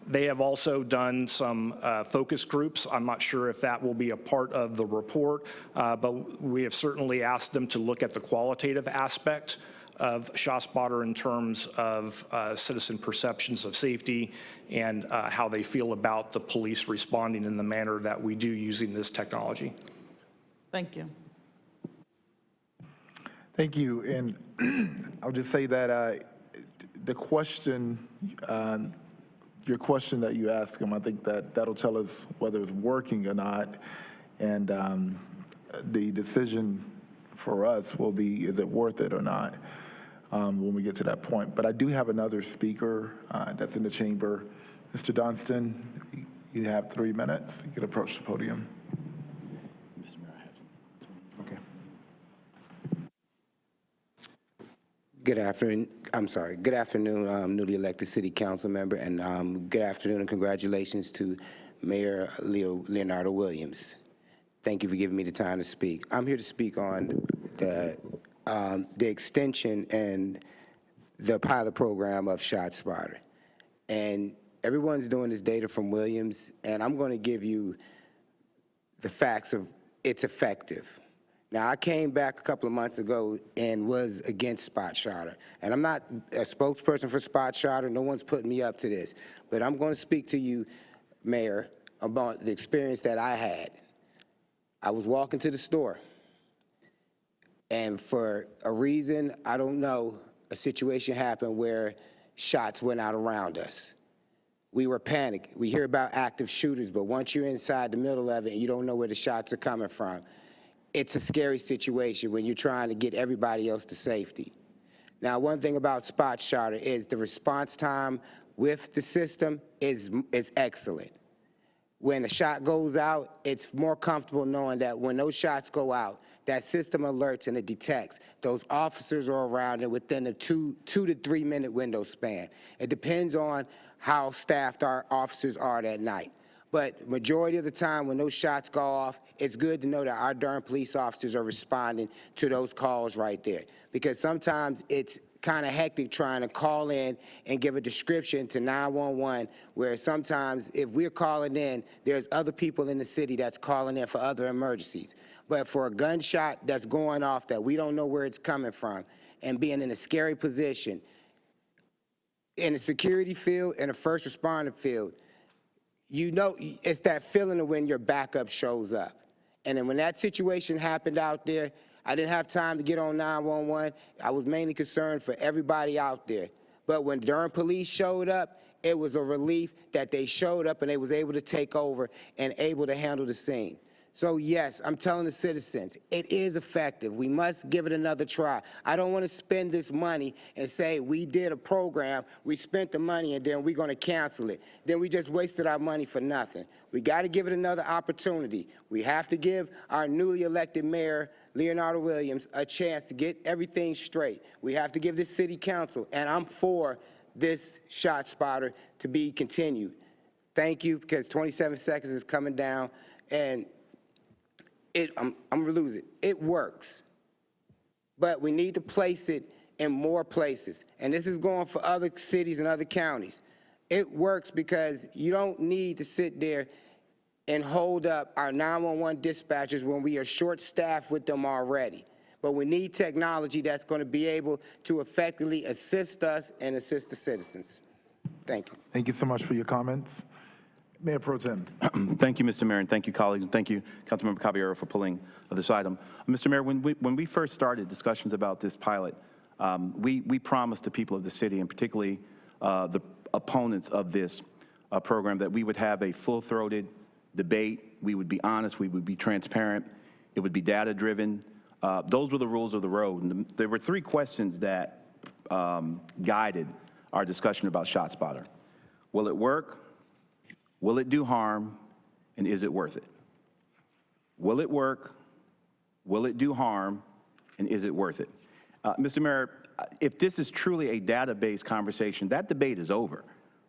They have also done some focus groups. I'm not sure if that will be a part of the report, but we have certainly asked them to look at the qualitative aspect of ShotSpotter in terms of citizen perceptions of safety and how they feel about the police responding in the manner that we do using this technology. Thank you. Thank you. And I'll just say that the question, your question that you asked him, I think that'll tell us whether it's working or not. And the decision for us will be, is it worth it or not, when we get to that point. But I do have another speaker that's in the chamber. Mr. Dunstan, you have 3 minutes. You can approach the podium. Okay. Good afternoon, newly elected city council member, and good afternoon and congratulations to Mayor Leonardo Williams. Thank you for giving me the time to speak. I'm here to speak on the extension and the pilot program of ShotSpotter. And everyone's doing this data from Williams, and I'm going to give you the facts of it's effective. Now, I came back a couple of months ago and was against ShotSpotter. And I'm not a spokesperson for ShotSpotter. No one's putting me up to this. But I'm going to speak to you, Mayor, about the experience that I had. I was walking to the store. And for a reason, I don't know, a situation happened where shots went out around us. We were panicked. We hear about active shooters, but once you're inside the middle of it and you don't know where the shots are coming from, it's a scary situation when you're trying to get everybody else to safety. Now, one thing about ShotSpotter is the response time with the system is excellent. When a shot goes out, it's more comfortable knowing that when those shots go out, that system alerts and it detects. Those officers are around it within a 2 to 3 minute window span. It depends on how staffed our officers are that night. But majority of the time when those shots go off, it's good to know that our Durham police officers are responding to those calls right there. Because sometimes it's kind of hectic trying to call in and give a description to 911, where sometimes if we're calling in, there's other people in the city that's calling in for other emergencies. But for a gunshot that's going off that we don't know where it's coming from and being in a scary position, in a security field and a first responder field, you know, it's that feeling of when your backup shows up. And then when that situation happened out there, I didn't have time to get on 911. I was mainly concerned for everybody out there. But when Durham police showed up, it was a relief that they showed up and they was able to take over and able to handle the scene. So yes, I'm telling the citizens, it is effective. We must give it another try. I don't want to spend this money and say we did a program, we spent the money, and then we're going to cancel it. Then we just wasted our money for nothing. We got to give it another opportunity. We have to give our newly elected mayor, Leonardo Williams, a chance to get everything straight. We have to give this city council, and I'm for this ShotSpotter to be continued. Thank you, because 27 seconds is coming down, and I'm going to lose it. It works. But we need to place it in more places. And this is going for other cities and other counties. It works because you don't need to sit there and hold up our 911 dispatchers when we are short-staffed with them already. But we need technology that's going to be able to effectively assist us and assist the citizens. Thank you. Thank you so much for your comments. Mayor Pro Tem. Thank you, Mr. Mayor, and thank you, colleagues, and thank you, Councilmember Caballero, for pulling this item. Mr. Mayor, when we first started discussions about this pilot, we promised the people of the city, and particularly the opponents of this program, that we would have a full-throated debate. We would be honest. We would be transparent. It would be data-driven. Those were the rules of the road. And there were 3 questions that guided our discussion about ShotSpotter. Will it work? Will it do harm, and is it worth it? Will it work? Will it do harm, and is it worth it? Mr. Mayor, if this is truly a data-based conversation, that debate is over.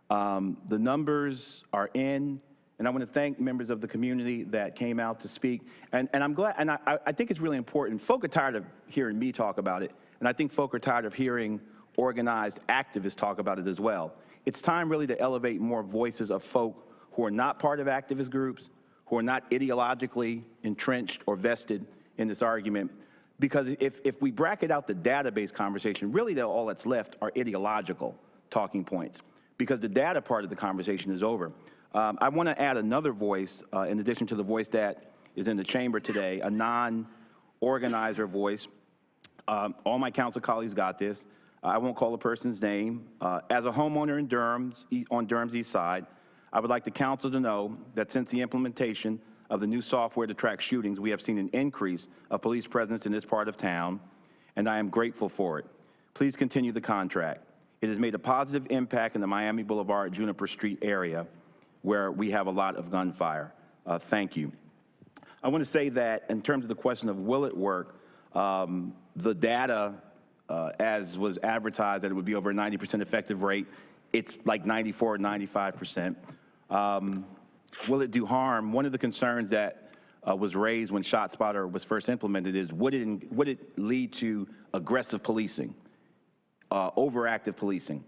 The numbers are in, and I want to thank members of the community that came out to speak. And I'm glad, and I think it's really important. Folk are tired of hearing me talk about it, and I think folk are tired of hearing organized activists talk about it as well. It's time really to elevate more voices of folk who are not part of activist groups, who are not ideologically entrenched or vested in this argument. Because if we bracket out the database conversation, really all that's left are ideological talking points, because the data part of the conversation is over. I want to add another voice, in addition to the voice that is in the chamber today, a non-organizer voice. All my council colleagues got this. I won't call a person's name. As a homeowner in on Durham's East Side, I would like the council to know that since the implementation of the new software to track shootings, we have seen an increase of police presence in this part of town, and I am grateful for it. Please continue the contract. It has made a positive impact in the Miami Boulevard, Juniper Street area, where we have a lot of gunfire. Thank you. I want to say that in terms of the question of will it work, the data, as was advertised, that it would be over a 90% effective rate, it's like 94 or 95%. Will it do harm? One of the concerns that was raised when ShotSpotter was first implemented is, would it lead to aggressive policing, overactive policing?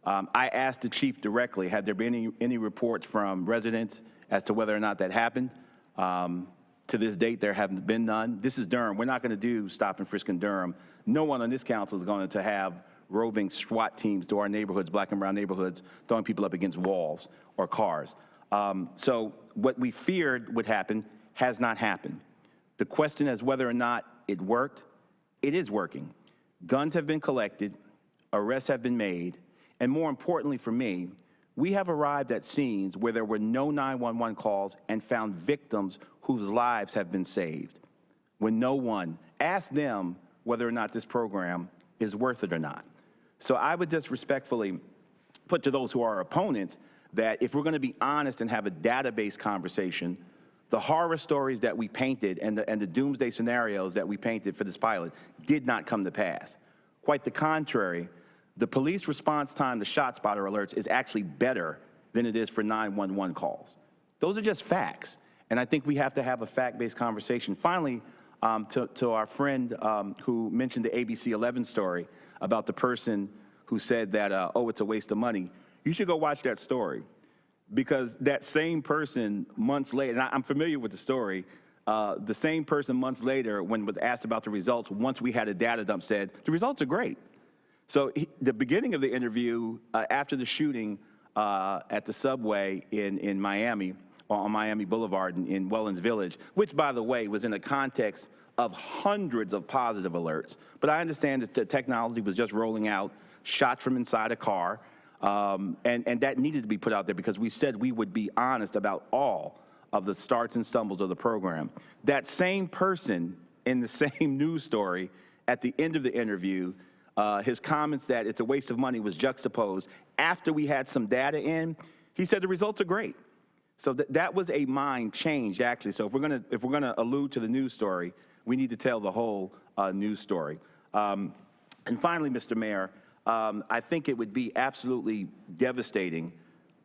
I asked the chief directly, had there been any reports from residents as to whether or not that happened? To this date, there haven't been none. This is Durham. We're not going to do stop and frisk in Durham. No one on this council is going to have roving SWAT teams to our neighborhoods, black and brown neighborhoods, throwing people up against walls or cars. So what we feared would happen has not happened. The question is whether or not it worked. It is working. Guns have been collected, arrests have been made, and more importantly for me, we have arrived at scenes where there were no 911 calls and found victims whose lives have been saved. When no one asked them whether or not this program is worth it or not. So I would just respectfully put to those who are opponents that if we're going to be honest and have a database conversation, the horror stories that we painted and the doomsday scenarios that we painted for this pilot did not come to pass. Quite the contrary, the police response time to ShotSpotter alerts is actually better than it is for 911 calls. Those are just facts, and I think we have to have a fact-based conversation. Finally, to our friend who mentioned the ABC 11 story about the person who said that, oh, it's a waste of money, you should go watch that story, because that same person months later, and I'm familiar with the story, the same person months later, when was asked about the results, once we had a data dump, said, the results are great. So the beginning of the interview, after the shooting at the subway in Miami, on Miami Boulevard in Wellens Village, which, by the way, was in a context of hundreds of positive alerts. But I understand that the technology was just rolling out shots from inside a car, and that needed to be put out there because we said we would be honest about all of the starts and stumbles of the program. That same person in the same news story at the end of the interview, his comments that it's a waste of money was juxtaposed after we had some data in. He said the results are great. So that was a mind change, actually. So if we're gonna allude to the news story, we need to tell the whole news story. And finally, Mr. Mayor, I think it would be absolutely devastating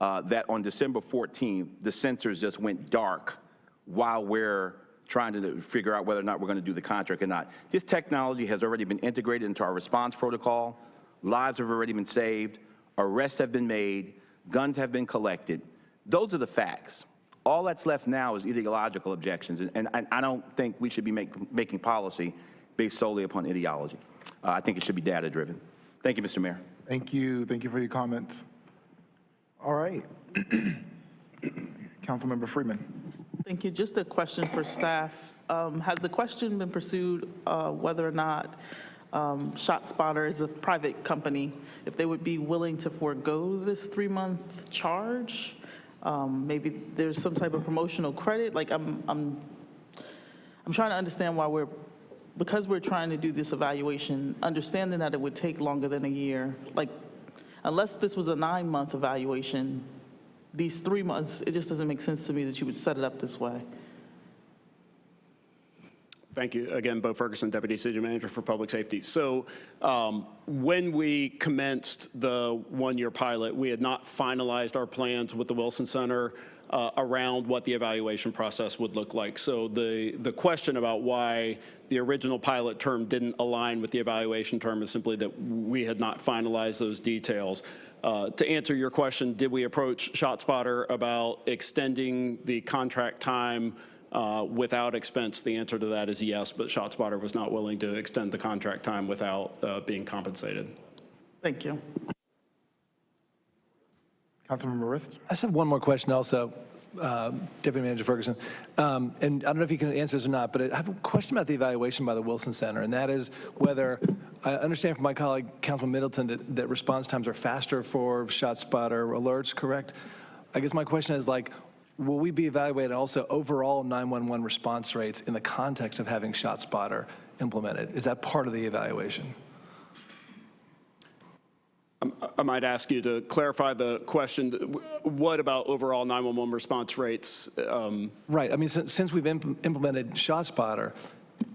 that on December 14th, the sensors just went dark while we're trying to figure out whether or not we're going to do the contract or not. This technology has already been integrated into our response protocol. Lives have already been saved. Arrests have been made. Guns have been collected. Those are the facts. All that's left now is ideological objections, and I don't think we should be making policy based solely upon ideology. I think it should be data-driven. Thank you, Mr. Mayor. Thank you. Thank you for your comments. All right. Councilmember Freeman. Thank you. Just a question for staff. Has the question been pursued whether or not ShotSpotter is a private company, if they would be willing to forego this 3-month charge? Maybe there's some type of promotional credit. Like I'm trying to understand why because we're trying to do this evaluation, understanding that it would take longer than a year. Like, unless this was a 9-month evaluation, these 3 months, it just doesn't make sense to me that you would set it up this way. Thank you. Again, Bo Ferguson, Deputy City Manager for Public Safety. So when we commenced the 1-year pilot, we had not finalized our plans with the Wilson Center around what the evaluation process would look like. So the question about why the original pilot term didn't align with the evaluation term is simply that we had not finalized those details. To answer your question, did we approach ShotSpotter about extending the contract time without expense? The answer to that is yes, but ShotSpotter was not willing to extend the contract time without being compensated. Thank you. Councilmember Rist. I just have one more question also, Deputy Manager Ferguson. And I don't know if you can answer this or not, but I have a question about the evaluation by the Wilson Center, and that is whether, I understand from my colleague, Councilman Middleton, that response times are faster for ShotSpotter alerts, correct? I guess my question is, like, will we be evaluating also overall 911 response rates in the context of having ShotSpotter implemented? Is that part of the evaluation? I might ask you to clarify the question. What about overall 911 response rates? Right. I mean, since we've implemented ShotSpotter,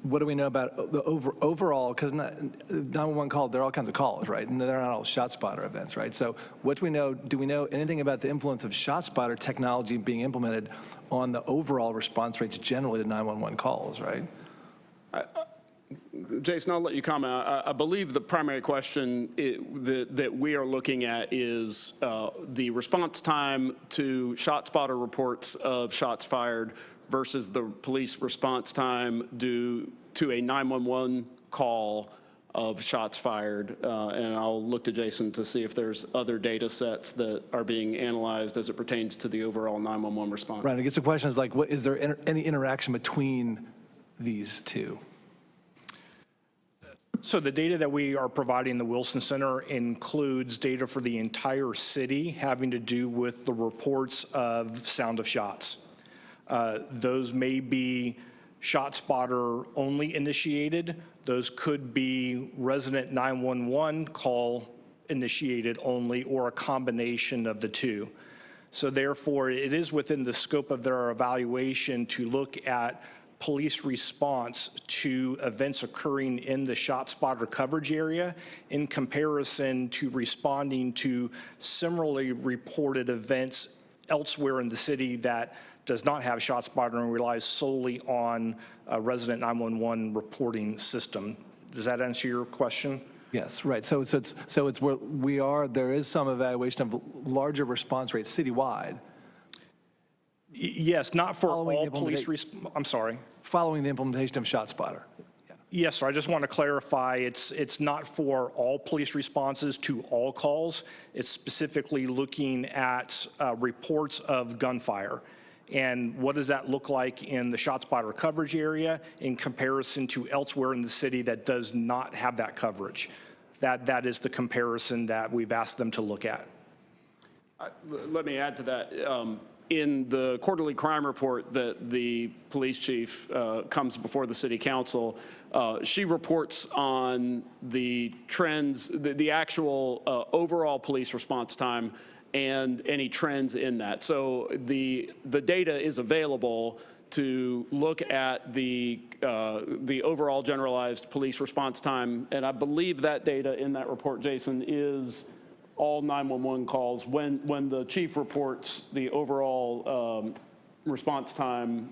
what do we know about the overall, because 911 call, there are all kinds of calls, right? And they're not all ShotSpotter events, right? So what do we know? Do we know anything about the influence of ShotSpotter technology being implemented on the overall response rates generally to 911 calls, right? Jason, I'll let you comment. I believe the primary question that we are looking at is the response time to ShotSpotter reports of shots fired versus the police response time due to a 911 call of shots fired. And I'll look to Jason to see if there's other data sets that are being analyzed as it pertains to the overall 911 response. Right. I guess the question is, like, is there any interaction between these two? So the data that we are providing the Wilson Center includes data for the entire city having to do with the reports of sound of shots. Those may be ShotSpotter only initiated. Those could be resident 911 call initiated only, or a combination of the two. So therefore, it is within the scope of their evaluation to look at police response to events occurring in the ShotSpotter coverage area in comparison to responding to similarly reported events elsewhere in the city that does not have ShotSpotter and relies solely on a resident 911 reporting system. Does that answer your question? Yes, right. So it's where there is some evaluation of larger response rates citywide. Yes, not for all police, I'm sorry. Following the implementation of ShotSpotter. Yeah. Yes, sir. I just want to clarify, it's not for all police responses to all calls. It's specifically looking at reports of gunfire. And what does that look like in the ShotSpotter coverage area in comparison to elsewhere in the city that does not have that coverage? That is the comparison that we've asked them to look at. Let me add to that. In the quarterly crime report that the police chief comes before the city council, she reports on the trends, the actual overall police response time and any trends in that. So the data is available to look at the overall generalized police response time. And I believe that data in that report, Jason, is all 911 calls. When the chief reports the overall response time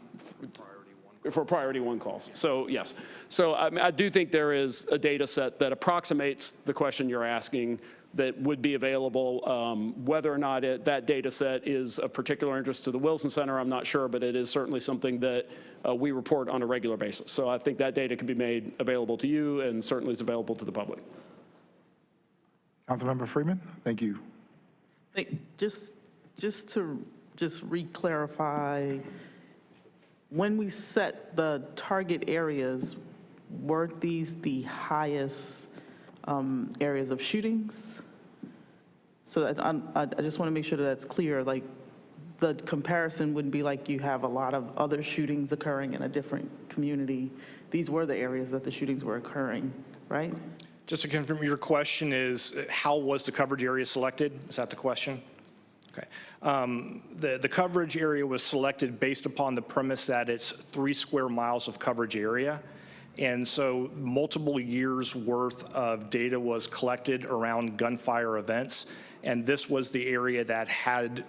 for priority one calls. So yes. So I do think there is a data set that approximates the question you're asking that would be available. Whether or not that data set is of particular interest to the Wilson Center, I'm not sure, but it is certainly something that we report on a regular basis. So I think that data can be made available to you and certainly is available to the public. Councilmember Freeman, thank you. Just to re-clarify, when we set the target areas, weren't these the highest areas of shootings? So that I just want to make sure that that's clear. Like, the comparison wouldn't be like you have a lot of other shootings occurring in a different community. These were the areas that the shootings were occurring, right? Just to confirm, your question is, how was the coverage area selected? Is that the question? Okay. The coverage area was selected based upon the premise that it's 3 square miles of coverage area. And so multiple years worth of data was collected around gunfire events. And this was the area that had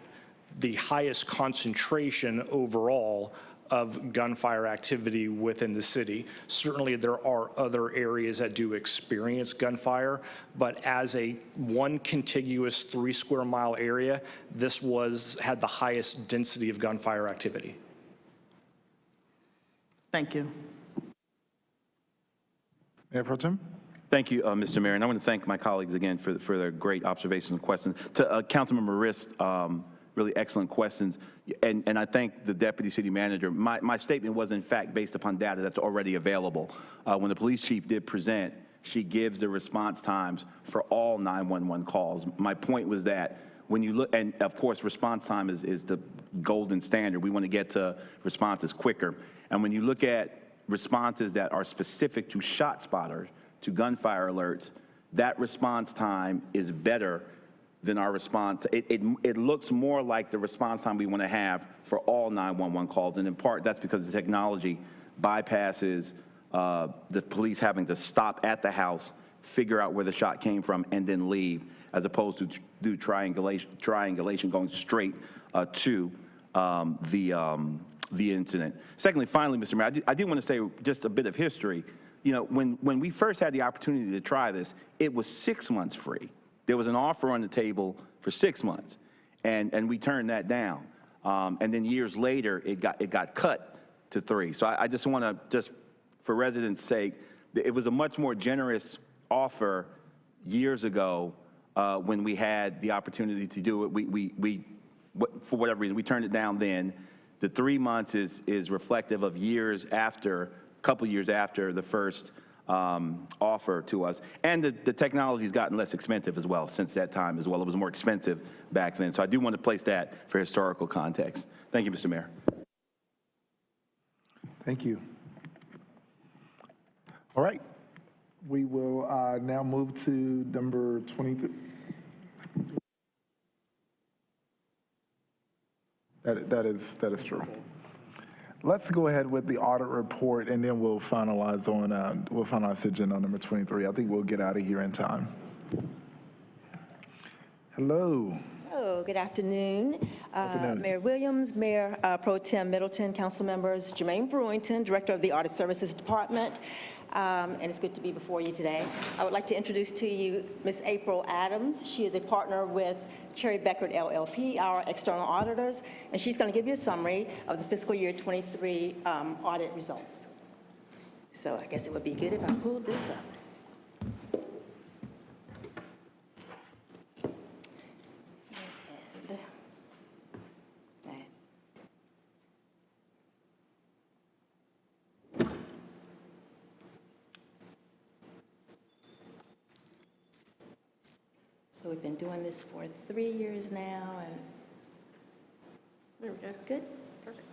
the highest concentration overall of gunfire activity within the city. Certainly there are other areas that do experience gunfire, but as a one contiguous 3 square mile area, this had the highest density of gunfire activity. Thank you. Mayor Pro Tem? Thank you, Mr. Mayor, and I want to thank my colleagues again for their great observations and questions. To Councilmember Rist, really excellent questions, and I thank the Deputy City Manager. My statement was, in fact, based upon data that's already available. When the police chief did present, she gives the response times for all 911 calls. My point was that when you look, and of course, response time is the golden standard. We want to get to responses quicker. And when you look at responses that are specific to ShotSpotter, to gunfire alerts, that response time is better than our response. It looks more like the response time we want to have for all 911 calls, and in part that's because the technology bypasses the police having to stop at the house, figure out where the shot came from, and then leave, as opposed to do triangulation going straight to the incident. Secondly, finally, Mr. Mayor, I do want to say just a bit of history. You know, when we first had the opportunity to try this, it was 6 months free. There was an offer on the table for 6 months, and we turned that down. And then years later, it got cut to 3. So I just want to, just for residents' sake, it was a much more generous offer years ago when we had the opportunity to do it. We for whatever reason, we turned it down then. The 3 months is reflective of years after, a couple years after the first offer to us. And the technology's gotten less expensive as well since that time as well. It was more expensive back then. So I do want to place that for historical context. Thank you, Mr. Mayor. Thank you. All right. We will now move to number 23. That is true. Let's go ahead with the audit report, and then we'll finalize the agenda on number 23. I think we'll get out of here in time. Hello. Hello, good afternoon. Mayor Williams, Mayor Pro Tem Middleton, council members, Jermaine Brewington, Director of the Audit Services Department, and it's good to be before you today. I would like to introduce to you Ms. April Adams. She is a partner with Cherry Beckert LLP, our external auditors, and she's going to give you a summary of the fiscal year 23 audit results. So I guess it would be good if I pulled this up. So we've been doing this for 3 years now, and There we go. good? Perfect.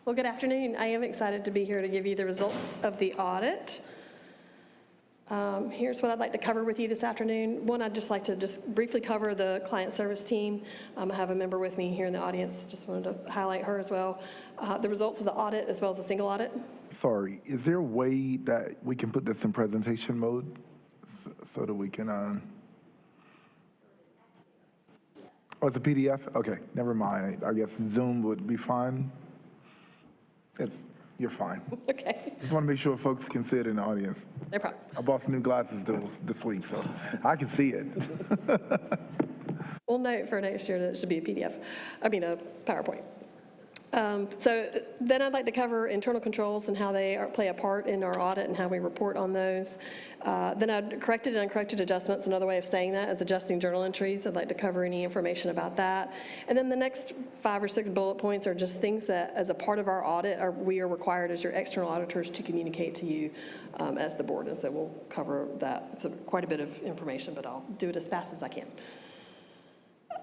Well, good afternoon. I am excited to be here to give you the results of the audit. Here's what I'd like to cover with you this afternoon. One, I'd just like to briefly cover the client service team. I have a member with me here in the audience. Just wanted to highlight her as well. The results of the audit as well as a single audit. Sorry, is there a way that we can put this in presentation mode so that we can, oh, it's a PDF? Okay, never mind. I guess Zoom would be fine. You're fine. Okay. Just want to make sure folks can see it in the audience. No problem. I bought some new glasses this week, so I can see it. We'll note for next year that it should be a PDF, a PowerPoint. So then I'd like to cover internal controls and how they play a part in our audit and how we report on those. Then I'd corrected and uncorrected adjustments. Another way of saying that is adjusting journal entries. I'd like to cover any information about that. And then the next 5 or 6 bullet points are just things that, as a part of our audit, we are required as your external auditors to communicate to you as the board. And so we'll cover that. It's quite a bit of information, but I'll do it as fast as I can.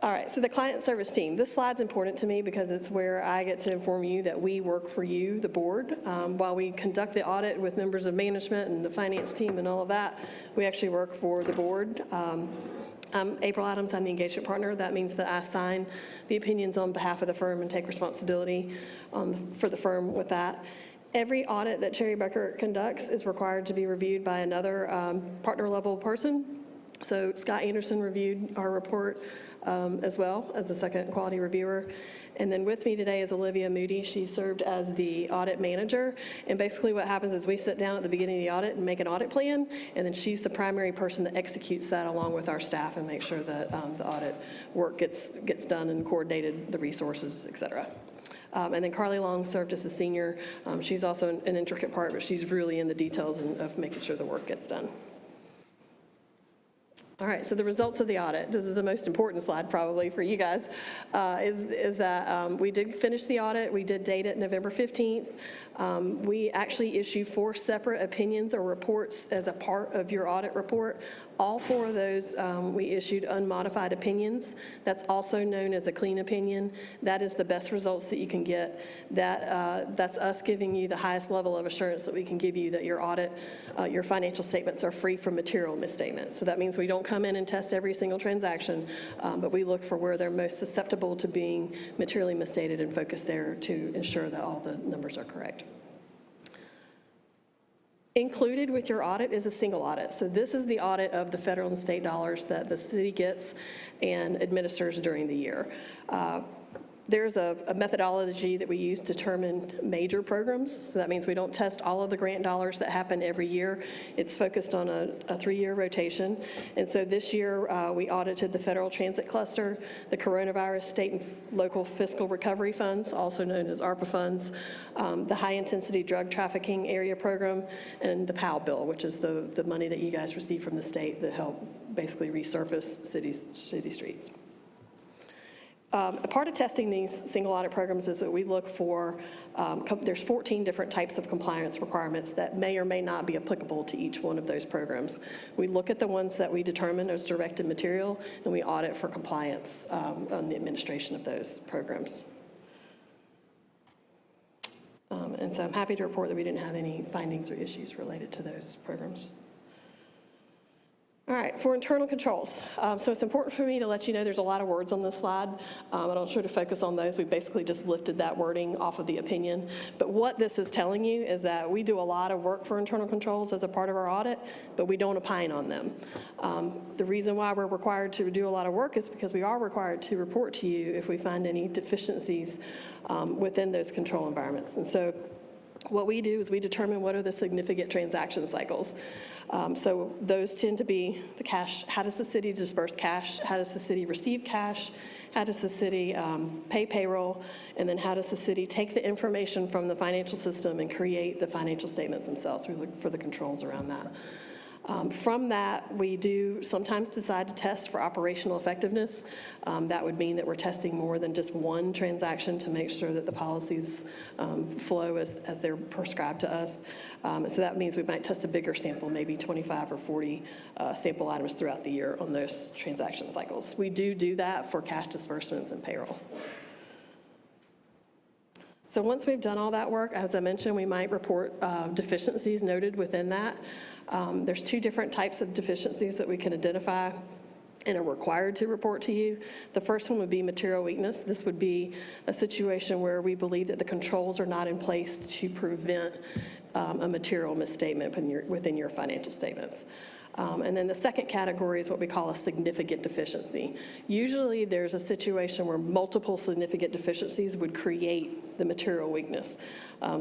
All right, so the client service team. This slide's important to me because it's where I get to inform you that we work for you, the board. While we conduct the audit with members of management and the finance team and all of that, we actually work for the board. I'm April Adams, I'm the engagement partner. That means that I sign the opinions on behalf of the firm and take responsibility for the firm with that. Every audit that Cherry Becker conducts is required to be reviewed by another partner level person. So Scott Anderson reviewed our report as well as the second quality reviewer. And then with me today is Olivia Moody. She served as the audit manager. And basically what happens is we sit down at the beginning of the audit and make an audit plan, and then she's the primary person that executes that along with our staff and makes sure that the audit work gets done and coordinated, the resources, et cetera. And then Carly Long served as the senior. She's also an intricate part, but she's really in the details of making sure the work gets done. All right, so the results of the audit, this is the most important slide probably for you guys, is that we did finish the audit. We did date it November 15th. We actually issue 4 separate opinions or reports as a part of your audit report. All 4 of those, we issued unmodified opinions. That's also known as a clean opinion. That is the best results that you can get. That's us giving you the highest level of assurance that we can give you that your audit, your financial statements are free from material misstatements. So that means we don't come in and test every single transaction, but we look for where they're most susceptible to being materially misstated and focus there to ensure that all the numbers are correct. Included with your audit is a single audit. So this is the audit of the federal and state dollars that the city gets and administers during the year. There's a methodology that we use to determine major programs. So that means we don't test all of the grant dollars that happen every year. It's focused on a 3-year rotation. And so this year we audited the Federal Transit Cluster, the Coronavirus State and Local Fiscal Recovery Funds, also known as ARPA funds, the High Intensity Drug Trafficking Area Program, and the POW bill, which is the money that you guys receive from the state that help basically resurface city streets. A part of testing these single audit programs is that we look for, there's 14 different types of compliance requirements that may or may not be applicable to each one of those programs. We look at the ones that we determine as directed material, and we audit for compliance on the administration of those programs. And so I'm happy to report that we didn't have any findings or issues related to those programs. All right, for internal controls. So it's important for me to let you know there's a lot of words on this slide. I don't sure to focus on those. We basically just lifted that wording off of the opinion. But what this is telling you is that we do a lot of work for internal controls as a part of our audit, but we don't opine on them. The reason why we're required to do a lot of work is because we are required to report to you if we find any deficiencies within those control environments. And so what we do is we determine what are the significant transaction cycles. So those tend to be the cash. How does the city disperse cash? How does the city receive cash? How does the city pay payroll? And then how does the city take the information from the financial system and create the financial statements themselves? We look for the controls around that. From that, we do sometimes decide to test for operational effectiveness. That would mean that we're testing more than just one transaction to make sure that the policies flow as they're prescribed to us. So that means we might test a bigger sample, maybe 25 or 40 sample items throughout the year on those transaction cycles. We do that for cash disbursements and payroll. So once we've done all that work, as I mentioned, we might report deficiencies noted within that. There's two different types of deficiencies that we can identify and are required to report to you. The first one would be material weakness. This would be a situation where we believe that the controls are not in place to prevent a material misstatement within your financial statements. And then the second category is what we call a significant deficiency. Usually there's a situation where multiple significant deficiencies would create the material weakness.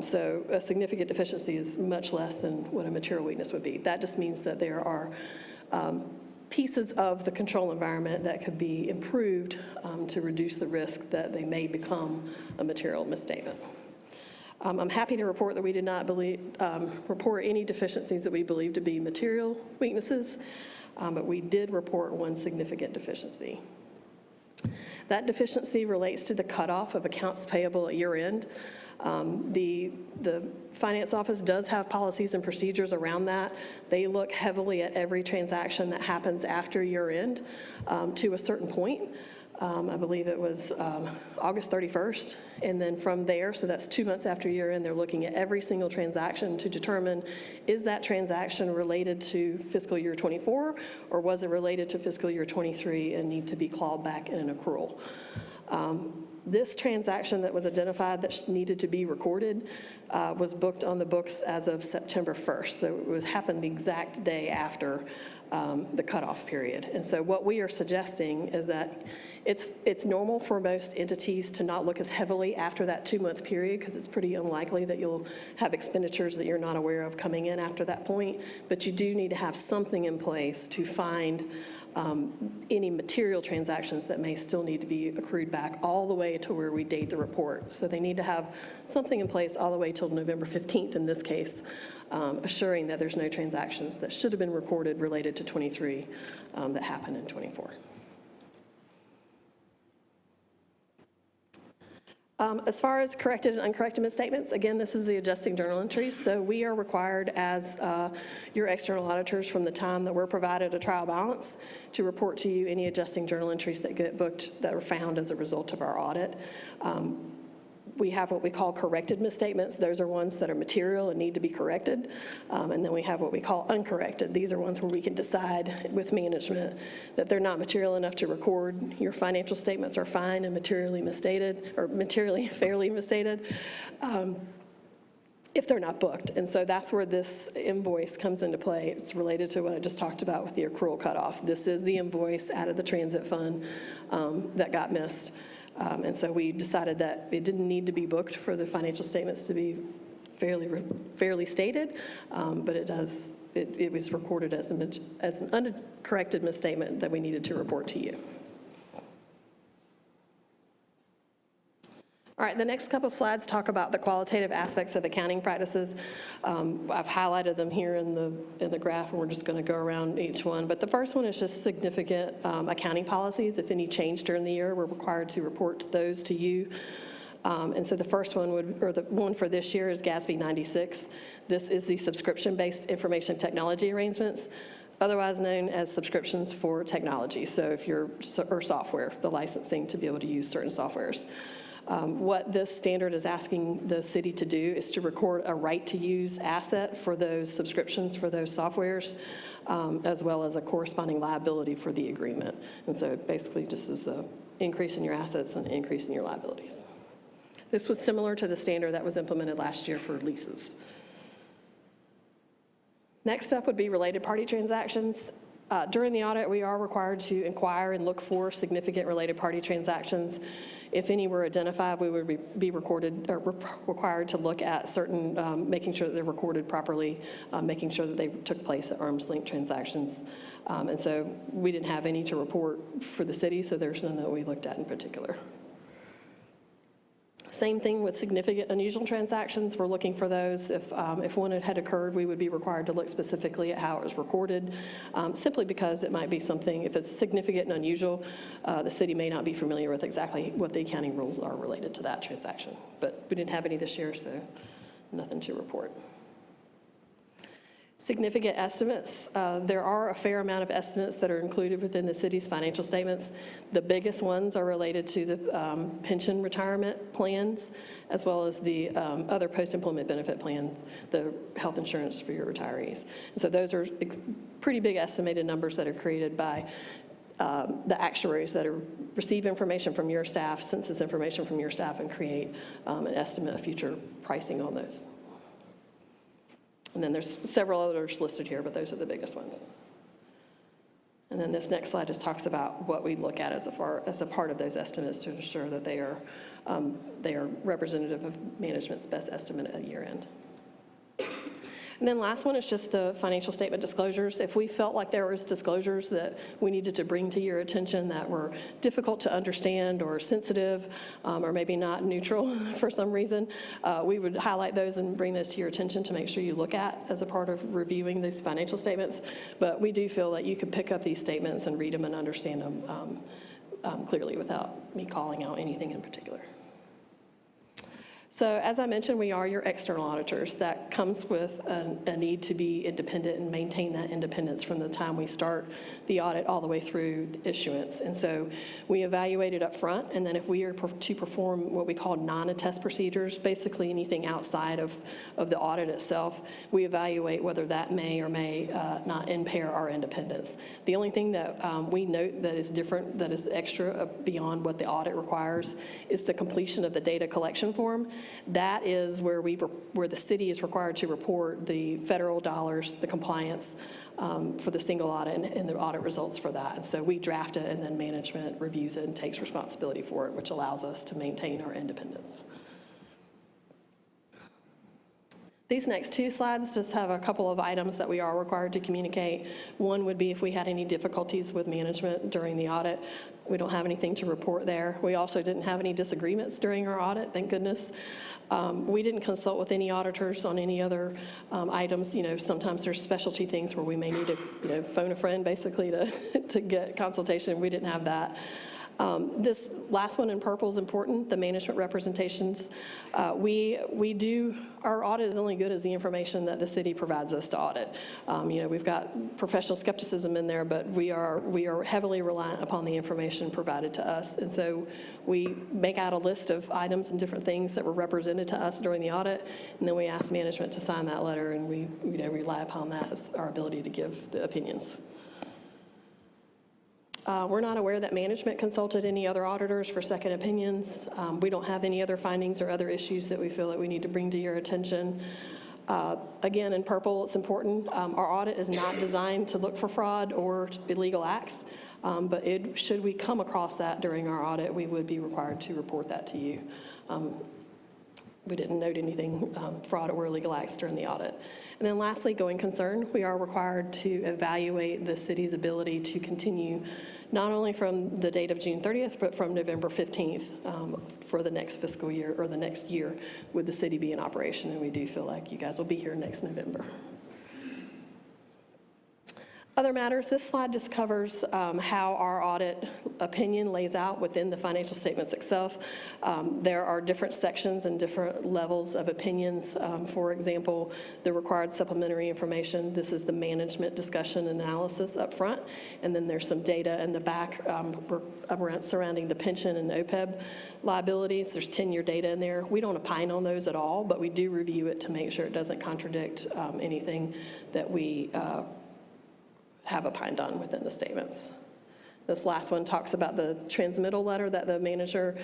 So a significant deficiency is much less than what a material weakness would be. That just means that there are pieces of the control environment that could be improved to reduce the risk that they may become a material misstatement. I'm happy to report that we did not report any deficiencies that we believe to be material weaknesses, but we did report one significant deficiency. That deficiency relates to the cutoff of accounts payable at year end. The finance office does have policies and procedures around that. They look heavily at every transaction that happens after year end to a certain point. I believe it was August 31st. And then from there, so that's 2 months after year end, they're looking at every single transaction to determine, is that transaction related to fiscal year 24, or was it related to fiscal year 23 and need to be clawed back in an accrual? This transaction that was identified that needed to be recorded was booked on the books as of September 1st. So it would happen the exact day after the cutoff period. And so what we are suggesting is that it's normal for most entities to not look as heavily after that 2-month period, because it's pretty unlikely that you'll have expenditures that you're not aware of coming in after that point. But you do need to have something in place to find any material transactions that may still need to be accrued back all the way to where we date the report. So they need to have something in place all the way till November 15th in this case, assuring that there's no transactions that should have been recorded related to 23 that happened in 24. As far as corrected and uncorrected misstatements, again, this is the adjusting journal entries. So we are required as your external auditors from the time that we're provided a trial balance to report to you any adjusting journal entries that get booked that are found as a result of our audit. We have what we call corrected misstatements. Those are ones that are material and need to be corrected. And then we have what we call uncorrected. These are ones where we can decide with management that they're not material enough to record. Your financial statements are fine and materially misstated, or materially fairly misstated, if they're not booked. And so that's where this invoice comes into play. It's related to what I just talked about with the accrual cutoff. This is the invoice out of the transit fund that got missed. And so we decided that it didn't need to be booked for the financial statements to be fairly stated, but it was recorded as an uncorrected misstatement that we needed to report to you. All right, the next couple of slides talk about the qualitative aspects of accounting practices. I've highlighted them here in the graph, and we're just going to go around each one. But the first one is just significant accounting policies. If any change during the year, we're required to report those to you. And so the first one the one for this year is GASB 96. This is the subscription-based information technology arrangements, otherwise known as subscriptions for technology. So if you're, or software, the licensing to be able to use certain softwares. What this standard is asking the city to do is to record a right-to-use asset for those subscriptions for those softwares, as well as a corresponding liability for the agreement. And so it basically just is an increase in your assets and an increase in your liabilities. This was similar to the standard that was implemented last year for leases. Next up would be related party transactions. During the audit, we are required to inquire and look for significant related party transactions. If any were identified, we would be required to look at certain, making sure that they're recorded properly, making sure that they took place at arm's length transactions. And so we didn't have any to report for the city, so there's none that we looked at in particular. Same thing with significant unusual transactions. We're looking for those. If one had occurred, we would be required to look specifically at how it was recorded, simply because it might be something, if it's significant and unusual, the city may not be familiar with exactly what the accounting rules are related to that transaction. But we didn't have any this year, so nothing to report. Significant estimates. There are a fair amount of estimates that are included within the city's financial statements. The biggest ones are related to the pension retirement plans, as well as the other post-employment benefit plans, the health insurance for your retirees. And so those are pretty big estimated numbers that are created by the actuaries that receive information from your staff, census information from your staff, and create an estimate of future pricing on those. And then there's several others listed here, but those are the biggest ones. And then this next slide just talks about what we look at as a part of those estimates to ensure that they are representative of management's best estimate at year end. And then last one is just the financial statement disclosures. If we felt like there was disclosures that we needed to bring to your attention that were difficult to understand or sensitive, or maybe not neutral for some reason, we would highlight those and bring those to your attention to make sure you look at as a part of reviewing these financial statements. But we do feel that you can pick up these statements and read them and understand them clearly without me calling out anything in particular. So as I mentioned, we are your external auditors. That comes with a need to be independent and maintain that independence from the time we start the audit all the way through issuance. And so we evaluate it up front, and then if we are to perform what we call non-attest procedures, basically anything outside of the audit itself, we evaluate whether that may or may not impair our independence. The only thing that we note that is different, that is extra beyond what the audit requires, is the completion of the data collection form. That is where the city is required to report the federal dollars, the compliance for the single audit and the audit results for that. And so we draft it, and then management reviews it and takes responsibility for it, which allows us to maintain our independence. These next two slides just have a couple of items that we are required to communicate. One would be if we had any difficulties with management during the audit. We don't have anything to report there. We also didn't have any disagreements during our audit, thank goodness. We didn't consult with any auditors on any other items. Sometimes there's specialty things where we may need to phone a friend basically to get consultation. We didn't have that. This last one in purple is important, the management representations. Our audit is only good as the information that the city provides us to audit. We've got professional skepticism in there, but we are heavily reliant upon the information provided to us. And so we make out a list of items and different things that were represented to us during the audit, and then we ask management to sign that letter, and we rely upon that as our ability to give the opinions. We're not aware that management consulted any other auditors for second opinions. We don't have any other findings or other issues that we feel that we need to bring to your attention. Again, in purple, it's important. Our audit is not designed to look for fraud or illegal acts, but should we come across that during our audit, we would be required to report that to you. We didn't note anything fraud or illegal acts during the audit. And then lastly, going concern, we are required to evaluate the city's ability to continue not only from the date of June 30th, but from November 15th for the next fiscal year or the next year would the city be in operation. And we do feel like you guys will be here next November. Other matters, this slide just covers how our audit opinion lays out within the financial statements itself. There are different sections and different levels of opinions. For example, the required supplementary information. This is the management discussion analysis up front, and then there's some data in the back surrounding the pension and OPEB liabilities. There's 10-year data in there. We don't opine on those at all, but we do review it to make sure it doesn't contradict anything that we have opined on within the statements. This last one talks about the transmittal letter that the manager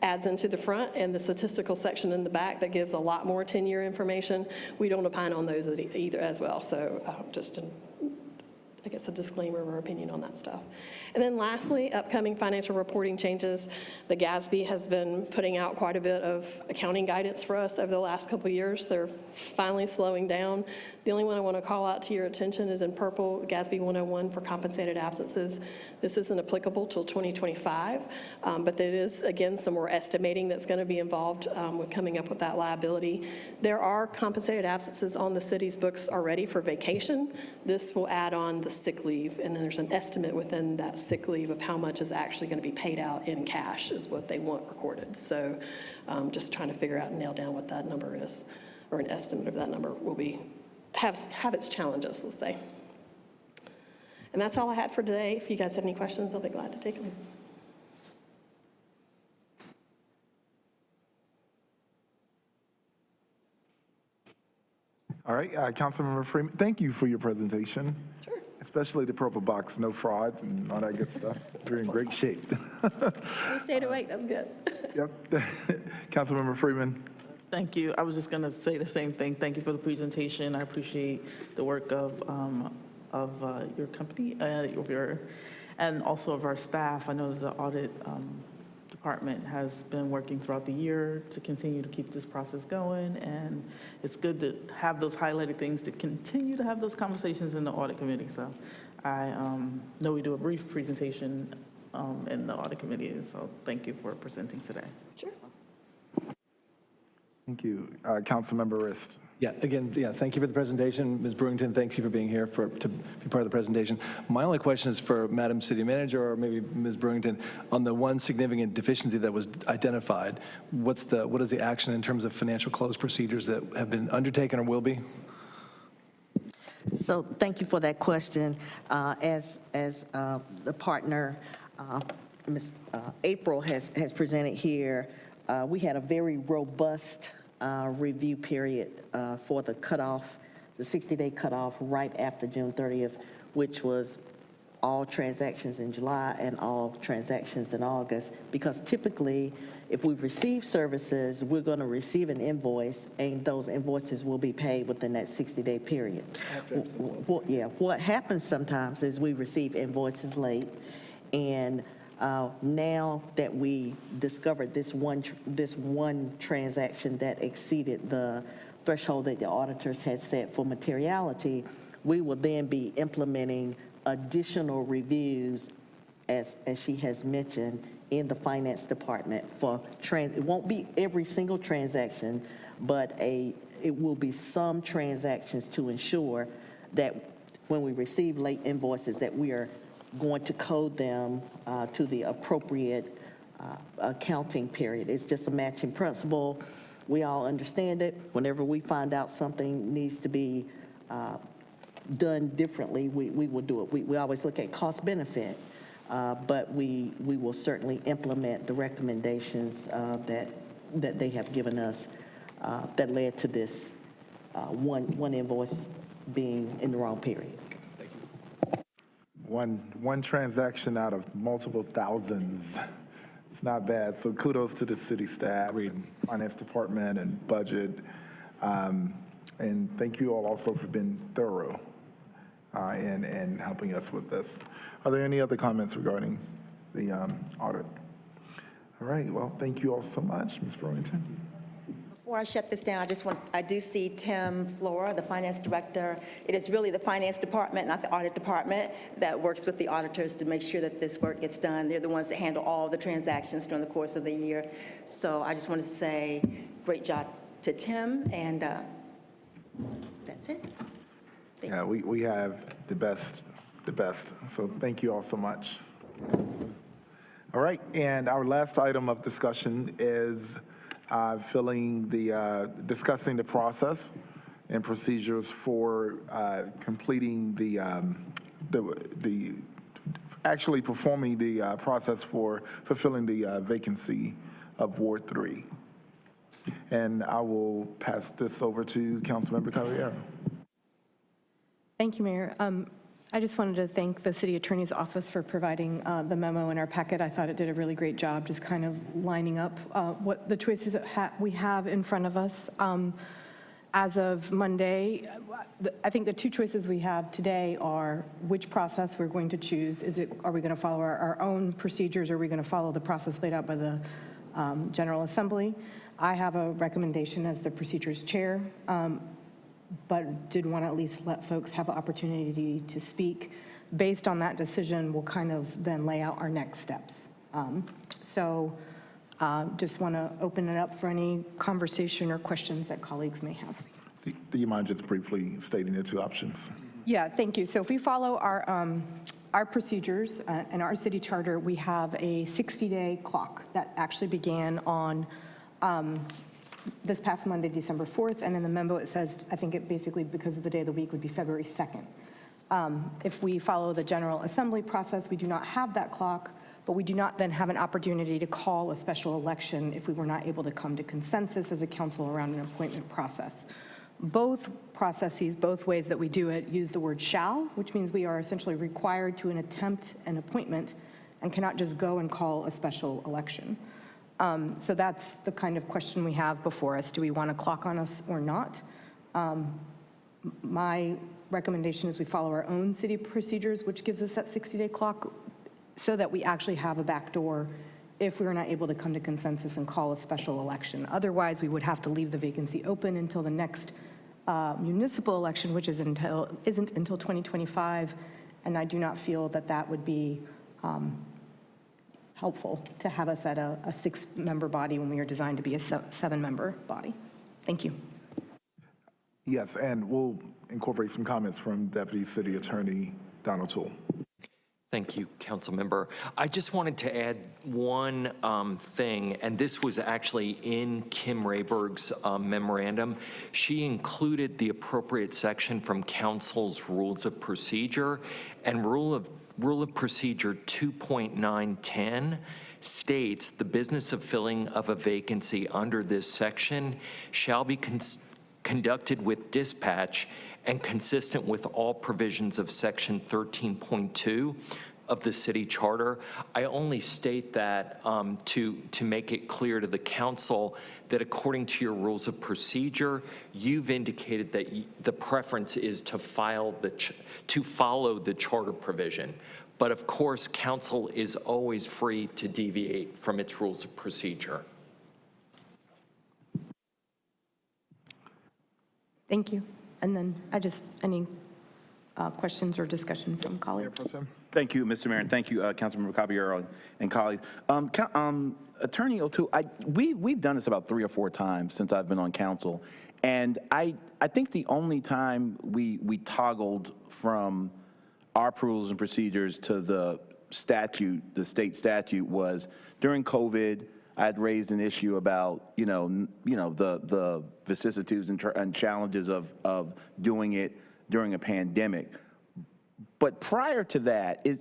adds into the front and the statistical section in the back that gives a lot more 10-year information. We don't opine on those either as well, so just I guess, a disclaimer or opinion on that stuff. And then lastly, upcoming financial reporting changes. The GASB has been putting out quite a bit of accounting guidance for us over the last couple of years. They're finally slowing down. The only one I want to call out to your attention is in purple, GASB 101 for compensated absences. This isn't applicable till 2025, but there is, again, some more estimating that's going to be involved with coming up with that liability. There are compensated absences on the city's books already for vacation. This will add on the sick leave, and then there's an estimate within that sick leave of how much is actually going to be paid out in cash is what they want recorded. So just trying to figure out and nail down what that number is, or an estimate of that number will be, have its challenges, let's say. And that's all I had for today. If you guys have any questions, I'll be glad to take them. All right, Councilmember Freeman, thank you for your presentation. Sure. Especially the purple box, no fraud and all that good stuff. You're in great shape. We stayed awake, that's good. Yep. Councilmember Freeman. Thank you. I was just going to say the same thing. Thank you for the presentation. I appreciate the work of your company and also of our staff. I know the audit department has been working throughout the year to continue to keep this process going, and it's good to have those highlighted things to continue to have those conversations in the audit committee. So I know we do a brief presentation in the audit committee, so thank you for presenting today. Sure. Thank you. Councilmember Rist. Yeah, again, thank you for the presentation. Ms. Brewington, thank you for being here to be part of the presentation. My only question is for Madam City Manager or maybe Ms. Brewington, on the one significant deficiency that was identified, what is the action in terms of financial close procedures that have been undertaken or will be? So thank you for that question. As the partner, Ms. April has presented here, we had a very robust review period for the cutoff, the 60-day cutoff right after June 30th, which was all transactions in July and all transactions in August, because typically, if we receive services, we're going to receive an invoice, and those invoices will be paid within that 60-day period. What happens sometimes is we receive invoices late, and now that we discovered this one transaction that exceeded the threshold that the auditors had set for materiality, we will then be implementing additional reviews, as she has mentioned, in the finance department for it won't be every single transaction, but it will be some transactions to ensure that when we receive late invoices that we are going to code them to the appropriate accounting period. It's just a matching principle. We all understand it. Whenever we find out something needs to be done differently, we will do it. We always look at cost benefit, but we will certainly implement the recommendations that they have given us that led to this one invoice being in the wrong period. One transaction out of multiple thousands. It's not bad. So kudos to the city staff, and finance department, and budget. And thank you all also for being thorough and helping us with this. Are there any other comments regarding the audit? All right. Well, thank you all so much, Ms. Brewington. Before I shut this down, I do see Tim Flora, the finance director. It is really the finance department, not the audit department, that works with the auditors to make sure that this work gets done. They're the ones that handle all the transactions during the course of the year. So I just want to say great job to Tim, and that's it. Yeah, we have the best. So thank you all so much. All right, and our last item of discussion is discussing the process and procedures for completing actually performing the process for fulfilling the vacancy of Ward 3. And I will pass this over to Councilmember Caballero. Thank you, Mayor. I just wanted to thank the City Attorney's Office for providing the memo in our packet. I thought it did a really great job just kind of lining up what the choices that we have in front of us. As of Monday, I think the two choices we have today are which process we're going to choose. Are we going to follow our own procedures, or are we going to follow the process laid out by the General Assembly? I have a recommendation as the procedures chair, but did want to at least let folks have an opportunity to speak. Based on that decision, we'll kind of then lay out our next steps. Just want to open it up for any conversation or questions that colleagues may have. Do you mind just briefly stating the two options? Yeah, thank you. So if we follow our procedures and our city charter, we have a 60-day clock that actually began on this past Monday, December 4th, and in the memo it says, I think it basically, because of the day of the week, would be February 2nd. If we follow the General Assembly process, we do not have that clock, but we do not then have an opportunity to call a special election if we were not able to come to consensus as a council around an appointment process. Both processes, both ways that we do it, use the word shall, which means we are essentially required to attempt an appointment and cannot just go and call a special election. So that's the kind of question we have before us. Do we want a clock on us or not? My recommendation is we follow our own city procedures, which gives us that 60-day clock, so that we actually have a backdoor if we were not able to come to consensus and call a special election. Otherwise, we would have to leave the vacancy open until the next municipal election, which isn't until 2025, and I do not feel that that would be helpful to have us at a 6-member body when we are designed to be a 7-member body. Thank you. Yes, and we'll incorporate some comments from Deputy City Attorney Donald Toole. Thank you, Council Member. I just wanted to add one thing, and this was actually in Kim Rayberg's memorandum. She included the appropriate section from Council's Rules of Procedure, and Rule of Procedure 2.910 states the business of filling of a vacancy under this section shall be conducted with dispatch and consistent with all provisions of Section 13.2 of the city charter. I only state that to make it clear to the council that according to your rules of procedure, you've indicated that the preference is to follow the charter provision. But of course, council is always free to deviate from its rules of procedure. Thank you. And then any questions or discussion from colleagues? Thank you, Mr. Mayor, and thank you, Councilmember Caballero and colleagues. Attorney O'Toole, we've done this about 3 or 4 times since I've been on council, and I think the only time we toggled from our rules and procedures to the statute, the state statute, was during COVID. I had raised an issue about the vicissitudes and challenges of doing it during a pandemic. But prior to that, I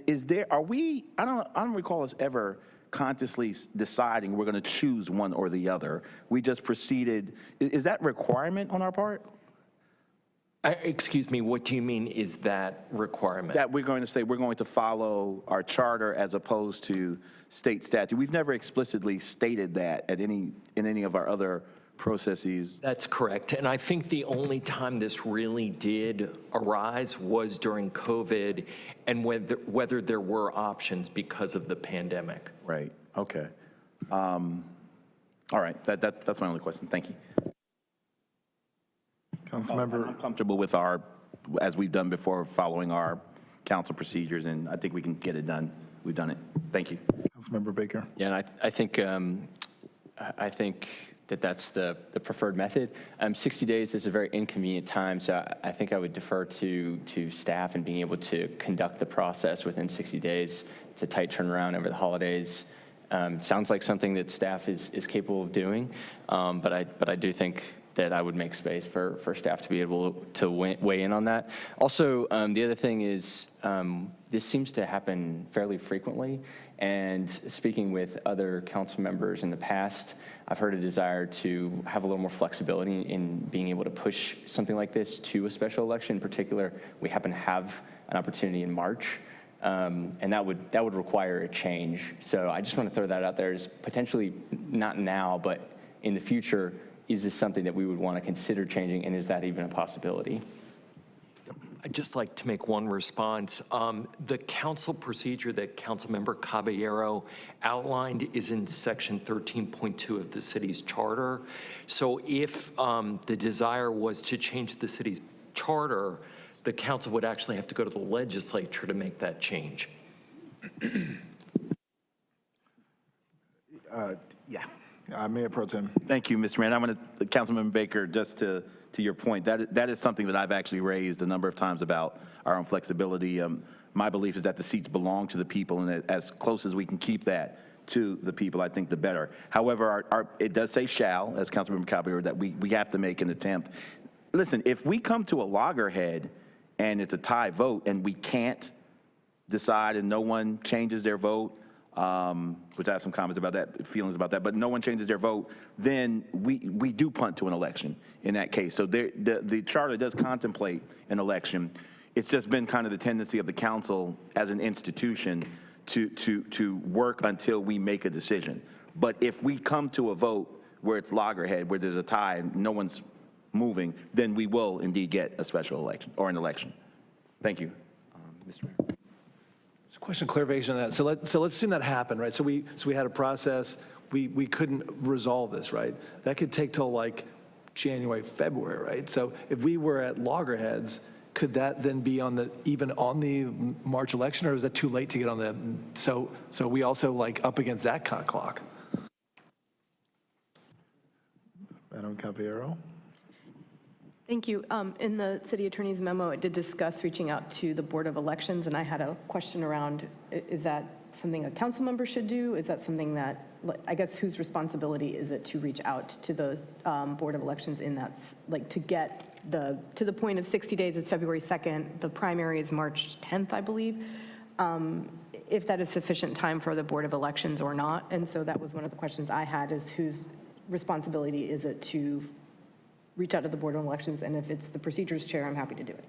don't recall us ever consciously deciding we're going to choose one or the other. We just proceeded. Is that requirement on our part? Excuse me, what do you mean is that requirement? That we're going to say we're going to follow our charter as opposed to state statute. We've never explicitly stated that in any of our other processes. That's correct. And I think the only time this really did arise was during COVID and whether there were options because of the pandemic. Right. Okay. All right. That's my only question. Thank you. Councilmember, I'm comfortable with as we've done before, following our council procedures, and I think we can get it done. We've done it. Thank you. Councilmember Baker. Yeah, and I think that's the preferred method. 60 days is a very inconvenient time, so I think I would defer to staff and being able to conduct the process within 60 days. It's a tight turnaround over the holidays. Sounds like something that staff is capable of doing, but I do think that I would make space for staff to be able to weigh in on that. Also, the other thing is this seems to happen fairly frequently, and speaking with other council members in the past, I've heard a desire to have a little more flexibility in being able to push something like this to a special election. In particular, we happen to have an opportunity in March, and that would require a change. So I just want to throw that out there as potentially not now, but in the future, is this something that we would want to consider changing, and is that even a possibility? I'd just like to make one response. The council procedure that Councilmember Caballero outlined is in section 13.2 of the city's charter. So if the desire was to change the city's charter, the council would actually have to go to the legislature to make that change. Mayor Pro Tem. Thank you, Mr. Mayor. I'm going to, Councilmember Baker, just to your point, that is something that I've actually raised a number of times about our own flexibility. My belief is that the seats belong to the people, and as close as we can keep that to the people, I think the better. However, it does say shall, as Councilmember Caballero, that we have to make an attempt. Listen, if we come to a loggerhead and it's a tie vote and we can't decide and no one changes their vote, which I have some comments about that, feelings about that, but no one changes their vote, then we do punt to an election in that case. So the charter does contemplate an election. It's just been kind of the tendency of the council as an institution to work until we make a decision. But if we come to a vote where it's loggerhead, where there's a tie and no one's moving, then we will indeed get a special election or an election. Thank you, Mr. Mayor. Question of clarification on that. So let's assume that happened, right? So we had a process. We couldn't resolve this, right? That could take till like January, February, right? So if we were at loggerheads, could that then be even on the March election, or is that too late to get on the? So we also like up against that kind of clock. Madam Caballero. Thank you. In the city attorney's memo, it did discuss reaching out to the Board of Elections, and I had a question around, is that something a council member should do? Is that something that, I guess, whose responsibility is it to reach out to those Board of Elections in that, like, to get to the point of 60 days, it's February 2nd, the primary is March 10th, I believe, if that is sufficient time for the Board of Elections or not. And so that was one of the questions I had, is whose responsibility is it to reach out to the Board of Elections, and if it's the procedures chair, I'm happy to do it.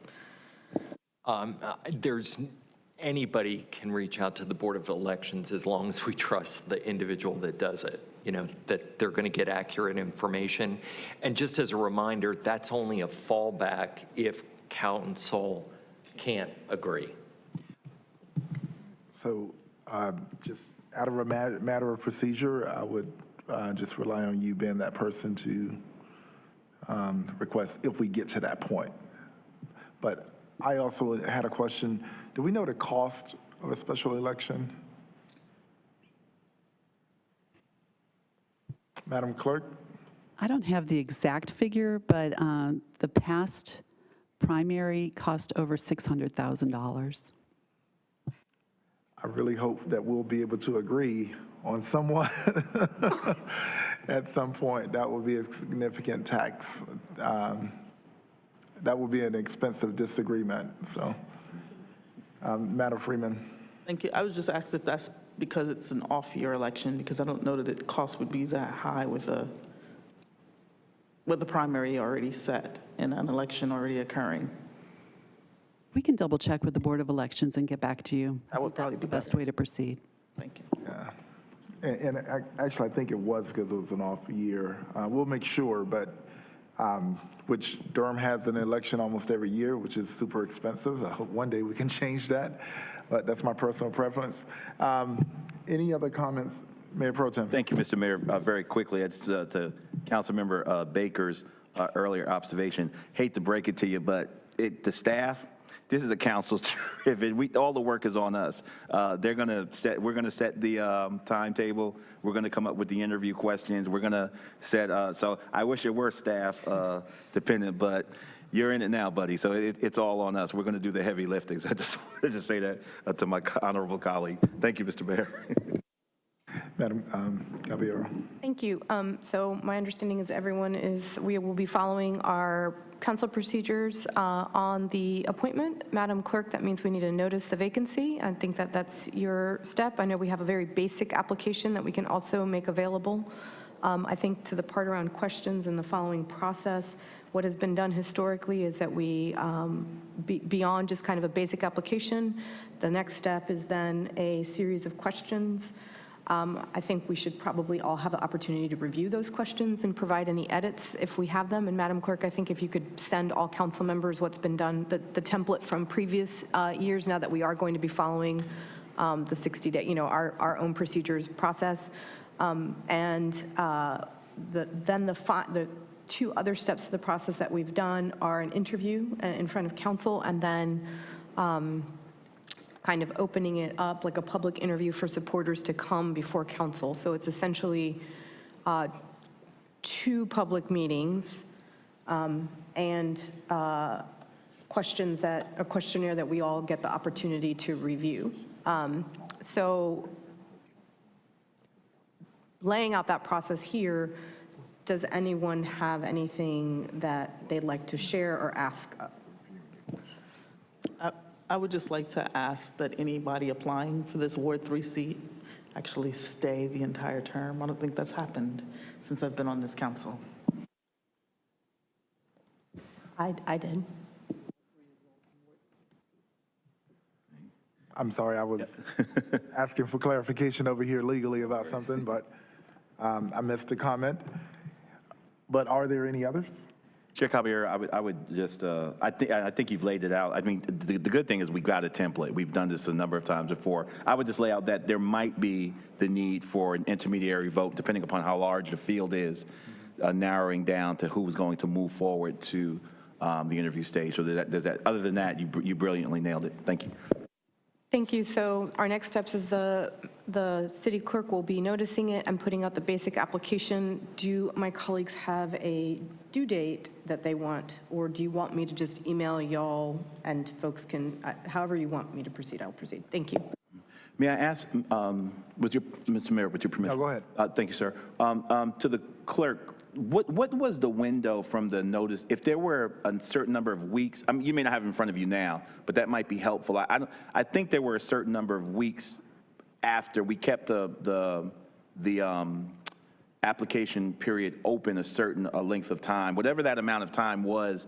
Anybody can reach out to the Board of Elections as long as we trust the individual that does it, that they're going to get accurate information. And just as a reminder, that's only a fallback if council can't agree. So just out of a matter of procedure, I would just rely on you being that person to request if we get to that point. But I also had a question. Do we know the cost of a special election? Madam Clerk? I don't have the exact figure, but the past primary cost over $600,000. I really hope that we'll be able to agree on someone at some point. That will be a significant tax. That will be an expensive disagreement. So, Madam Freeman. Thank you. I was just asked if that's because it's an off-year election, because I don't know that the cost would be that high with the primary already set and an election already occurring. We can double check with the Board of Elections and get back to you. That would probably be the best way to proceed. Thank you. Yeah. And actually, I think it was because it was an off year. We'll make sure, but which Durham has an election almost every year, which is super expensive. I hope one day we can change that, but that's my personal preference. Any other comments, Mayor Pro Tem? Thank you, Mr. Mayor. Very quickly, it's to Councilmember Baker's earlier observation. Hate to break it to you, but the staff, this is a council trip. All the work is on us. We're going to set the timetable. We're going to come up with the interview questions. We're going to set, so I wish it were staff dependent, but you're in it now, buddy. So it's all on us. We're going to do the heavy lifting. So I just wanted to say that to my honorable colleague. Thank you, Mr. Mayor. Madam Caballero. Thank you. So my understanding is we will be following our council procedures on the appointment. Madam Clerk, that means we need to notice the vacancy. I think that's your step. I know we have a very basic application that we can also make available. I think to the part around questions and the following process, what has been done historically is that we, beyond just kind of a basic application, the next step is then a series of questions I think we should probably all have the opportunity to review those questions and provide any edits if we have them. And Madam Clerk, I think if you could send all council members what's been done, the template from previous years, now that we are going to be following the 60-day, our own procedures process. Then the two other steps of the process that we've done are an interview in front of council, and then kind of opening it up like a public interview for supporters to come before council. So it's essentially 2 public meetings and a questionnaire that we all get the opportunity to review. So laying out that process here, does anyone have anything that they'd like to share or ask? I would just like to ask that anybody applying for this Ward 3 seat actually stay the entire term. I don't think that's happened since I've been on this council. I did. I'm sorry, I was asking for clarification over here legally about something, but I missed a comment. But are there any others? Chair Caballero, I would just, I think you've laid it out. I mean, the good thing is we got a template. We've done this a number of times before. I would just lay out that there might be the need for an intermediary vote, depending upon how large the field is, narrowing down to who's going to move forward to the interview stage. So other than that, you brilliantly nailed it. Thank you. Thank you. So our next steps is the city clerk will be noticing it and putting out the basic application. Do my colleagues have a due date that they want, or do you want me to just email y'all and folks can, however you want me to proceed, I'll proceed. Thank you. May I ask, Mr. Mayor, with your permission? No, go ahead. Thank you, sir. To the clerk, what was the window from the notice? If there were a certain number of weeks, I mean, you may not have it in front of you now, but that might be helpful. I think there were a certain number of weeks after we kept the application period open a certain length of time. Whatever that amount of time was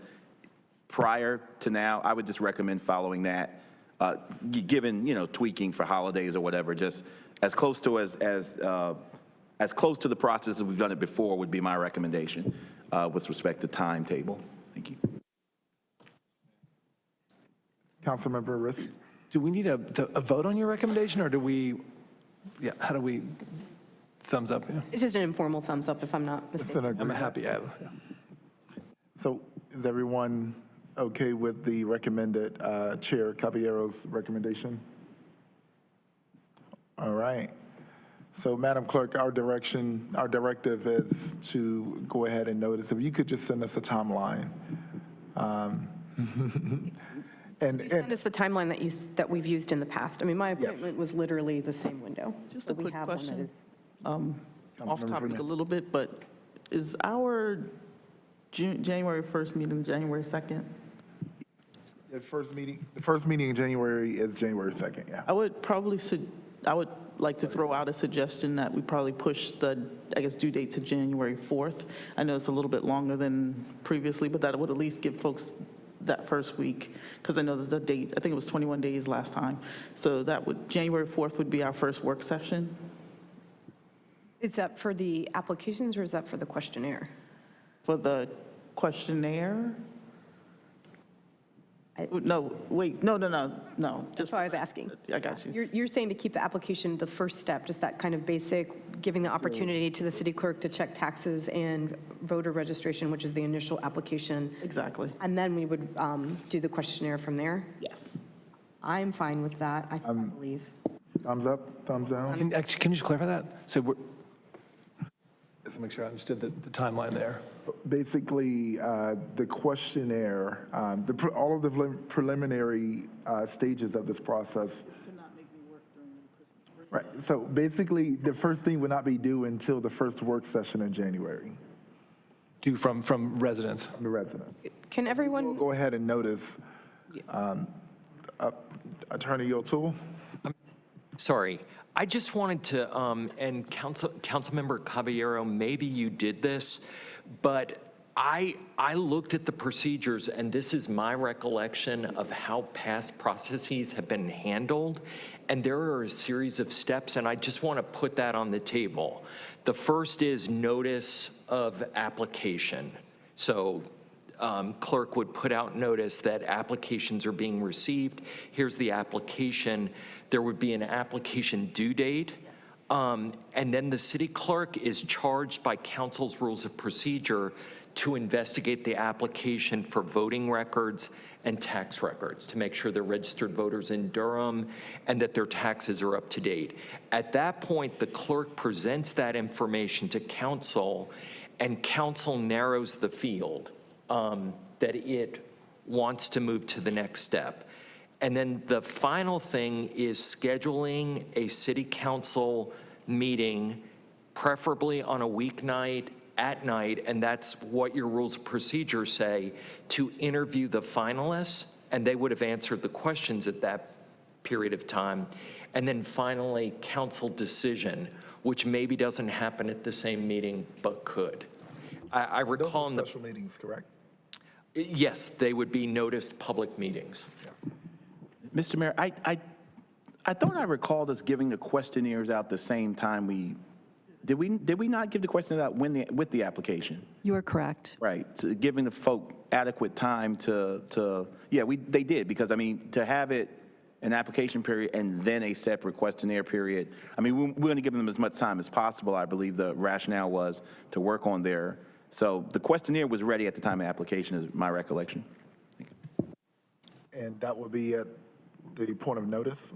prior to now, I would just recommend following that, given, tweaking for holidays or whatever, just as close to as close to the process as we've done it before would be my recommendation with respect to timetable. Thank you. Councilmember Riss? Do we need a vote on your recommendation, or do we, how do we, thumbs up? Yeah. It's just an informal thumbs up if I'm not mistaken. I'm happy. So is everyone okay with the recommended Chair Caballero's recommendation? All right. So Madam Clerk, our directive is to go ahead and notice. If you could just send us a timeline. Send us the timeline that we've used in the past. I mean, my appointment was literally the same window. Just So a we quick have one that question. is- Off topic a little bit, but is our January 1st meeting January 2nd? The first meeting in January is January 2nd, yeah. I would like to throw out a suggestion that we probably push the, due date to January 4th. I know it's a little bit longer than previously, but that would at least give folks that first week, because I know that the date, I think it was 21 days last time. So January 4th would be our first work session. Is that for the applications or is that for the questionnaire? For the questionnaire? No, wait, no. That's why I was asking. I got you. You're saying to keep the application the first step, just that kind of basic, giving the opportunity to the city clerk to check taxes and voter registration, which is the initial application. Exactly. And then we would do the questionnaire from there? Yes. I'm fine with that, I believe. Thumbs up, thumbs down? Can you just clarify that? So just to make sure I understood the timeline there. Basically, the questionnaire, all of the preliminary stages of this process. Right, so basically, the first thing would not be due until the first work session in January. Due from residents? From the residents. Can everyone? We'll go ahead and notice. Attorney O'Toole? Sorry, I just wanted to, and Councilmember Caballero, maybe you did this, but I looked at the procedures, and this is my recollection of how past processes have been handled, and there are a series of steps, and I just want to put that on the table. The first is notice of application. So clerk would put out notice that applications are being received. Here's the application. There would be an application due date. And then the city clerk is charged by council's rules of procedure to investigate the application for voting records and tax records to make sure they're registered voters in Durham and that their taxes are up to date. At that point, the clerk presents that information to council, and council narrows the field that it wants to move to the next step. And then the final thing is scheduling a city council meeting, preferably on a weeknight at night, and that's what your rules of procedure say, to interview the finalists, and they would have answered the questions at that period of time. And then finally, council decision, which maybe doesn't happen at the same meeting, but could. I recall in the special meetings, correct? Yes, they would be noticed public meetings. Mr. Mayor, I thought I recalled us giving the questionnaires out the same time did we not give the questionnaires out with the application? You are correct. Right, so giving the folk adequate time yeah, they did, because I mean, to have it an application period and then a separate questionnaire period, I mean, we're going to give them as much time as possible. I believe the rationale was to work on so the questionnaire was ready at the time of application, is my recollection. And that would be at the point of notice?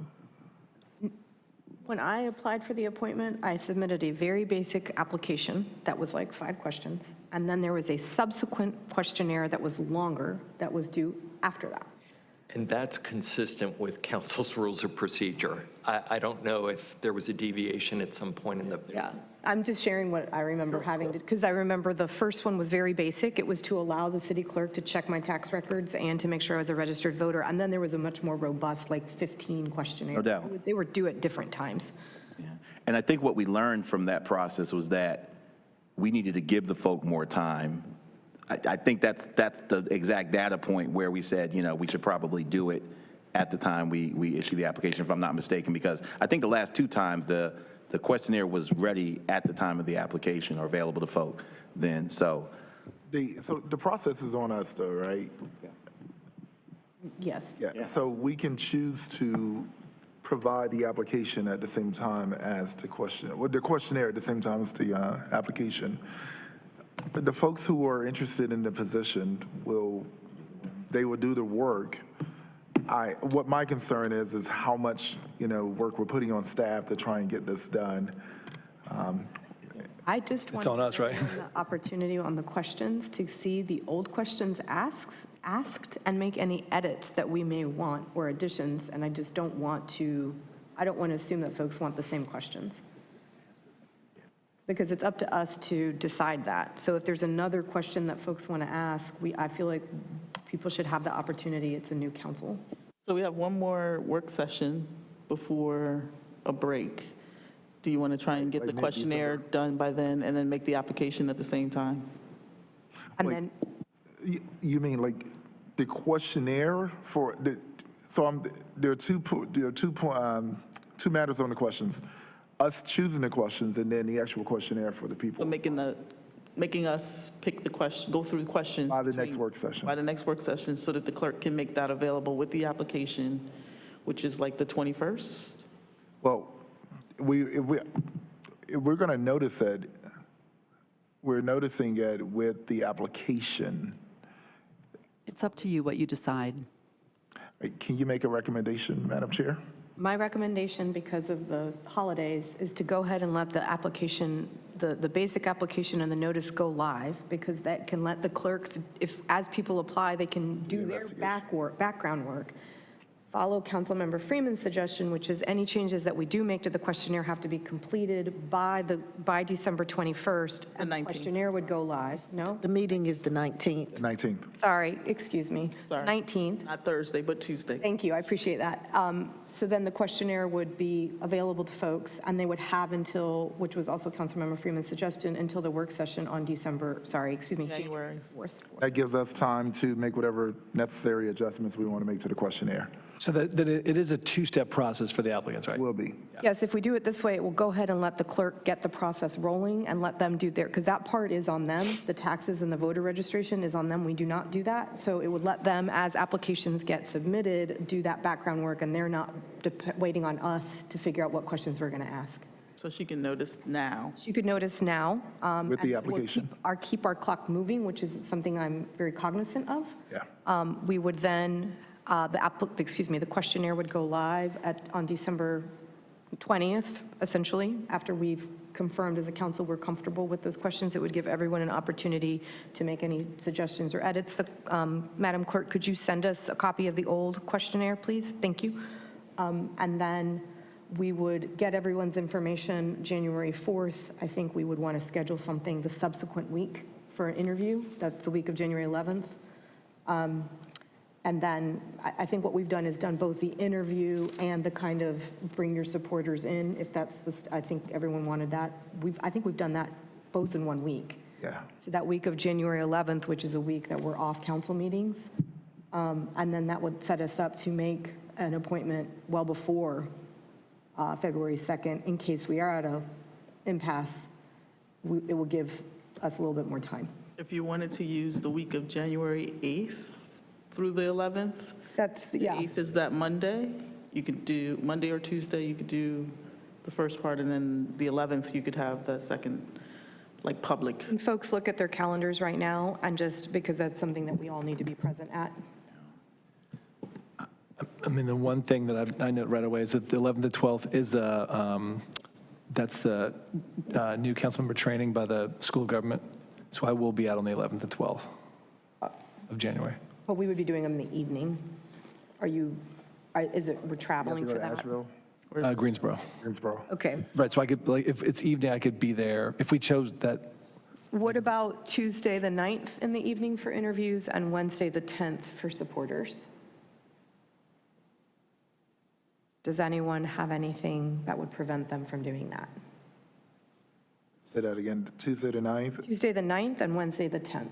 When I applied for the appointment, I submitted a very basic application that was like 5 questions. And then there was a subsequent questionnaire that was longer that was due after that. And that's consistent with council's rules of procedure. I don't know if there was a deviation at some point in the. Yeah, I'm just sharing what I remember having to, because I remember the first one was very basic. It was to allow the city clerk to check my tax records and to make sure I was a registered voter. And then there was a much more robust, like 15 questionnaires. No doubt. They were due at different times. Yeah. And I think what we learned from that process was that we needed to give the folk more time. I think that's the exact data point where we said, we should probably do it at the time we issue the application, if I'm not mistaken, because I think the last 2 times the questionnaire was ready at the time of the application or available to folk then, so. So the process is on us though, right? Yes. Yeah, so we can choose to provide the application at the same time as the questionnaire at the same time as the application. The folks who are interested in the position will do the work. What my concern is how much, work we're putting on staff to try and get this done. I just want on us, right? the opportunity on the questions to see the old questions asked and make any edits that we may want or additions. And I just don't want to assume that folks want the same questions, because it's up to us to decide that. So if there's another question that folks want to ask, I feel like people should have the opportunity. It's a new council. So we have one more work session before a break. Do you want to try and get the questionnaire done by then and then make the application at the same time? And then, You mean like the questionnaire there are two matters on the questions. Us choosing the questions and then the actual questionnaire for the people. So making us pick the question, go through the questions. By the next work session. By the next work session, so that the clerk can make that available with the application, which is like the 21st? Well, if we're going to notice it, we're noticing it with the application. It's up to you what you decide. Can you make a recommendation, Madam Chair? my recommendation, because of the holidays, is to go ahead and let the application, the basic application and the notice go live, because that can let the clerks, as people apply, they can do their background work. follow Councilmember Freeman's suggestion, which is any changes that we do make to the questionnaire have to be completed by December 21st. And the questionnaire would go live. No? The meeting is the 19th. 19th. Sorry, excuse me. Sorry. 19th. Not Thursday, but Tuesday. Thank you, I appreciate that. So then the questionnaire would be available to folks, and they would have until, which was also Councilmember Freeman's suggestion, until the work session on January 4th. That gives us time to make whatever necessary adjustments we want to make to the questionnaire. So that it is a two-step process for the applicants, right? Will be. Yes, if we do it this way, it will go ahead and let the clerk get the process rolling and let them do their, because that part is on them. The taxes and the voter registration is on them. We do not do that. So it would let them, as applications get submitted, do that background work, and they're not waiting on us to figure out what questions we're going to ask. So she can notice now. You could notice now. With the and we'll application. keep our clock moving, which is something I'm very cognizant of. Yeah. We would then, the questionnaire would go live on December 20th, essentially, after we've confirmed as a council we're comfortable with those questions. It would give everyone an opportunity to make any suggestions or edits. Madam Clerk, could you send us a copy of the old questionnaire, please? Thank you. And then we would get everyone's information January 4th. I think we would want to schedule something the subsequent week for an interview. That's the week of January 11th. And then I think what we've done is done both the interview and the kind of bring your supporters in, if that's I think everyone wanted that. I think we've done that both in 1 week. Yeah. So that week of January 11th, which is a week that we're off council meetings, and then that would set us up to make an appointment well before February 2nd, in case we are at an impasse. It will give us a little bit more time. If you wanted to use the week of January 8th through the 11th, the 8th is that Monday. You could do Monday or Tuesday, you could do the first part, and then the 11th, you could have the second, like, public. And folks look at their calendars right now, and just because that's something that we all need to be present at. I mean, the one thing that I note right away is that the 11th to 12th is that's the new council member training by the school of government. So I will be out on the 11th and 12th of January. But we would be doing them in the evening. We're traveling for that? Greensboro. Greensboro. Okay. Right, so I could, like, if it's evening, I could be there. If we chose that, What about Tuesday, the 9th in the evening for interviews and Wednesday, the 10th for supporters? Does anyone have anything that would prevent them from doing that? Say that again, Tuesday the 9th? Tuesday, the 9th and Wednesday, the 10th.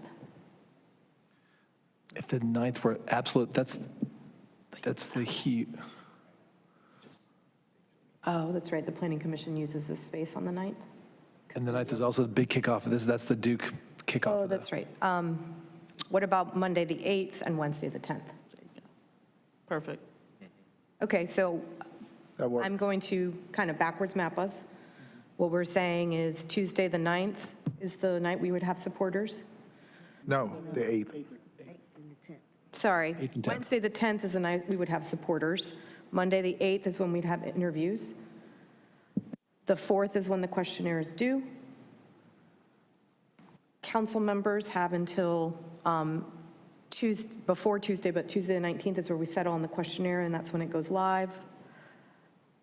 if the 9th were absolute, that's the heat. Oh, that's right, the Planning Commission uses this space on the 9th. And the 9th is also the big kickoff of this. That's the Duke kickoff. Oh, of that's right. What about Monday, the 8th, and Wednesday, the 10th? Perfect. Okay, so That works. I'm going to kind of backwards map us. What we're saying is Tuesday, the 9th is the night we would have supporters. No, the 8th. Sorry, 8th and 10th. Wednesday, the 10th is the night we would have supporters. Monday, the 8th is when we'd have interviews. The 4th is when the questionnaire is due. Council members have until before Tuesday, but Tuesday the 19th is where we settle on the questionnaire, and that's when it goes live.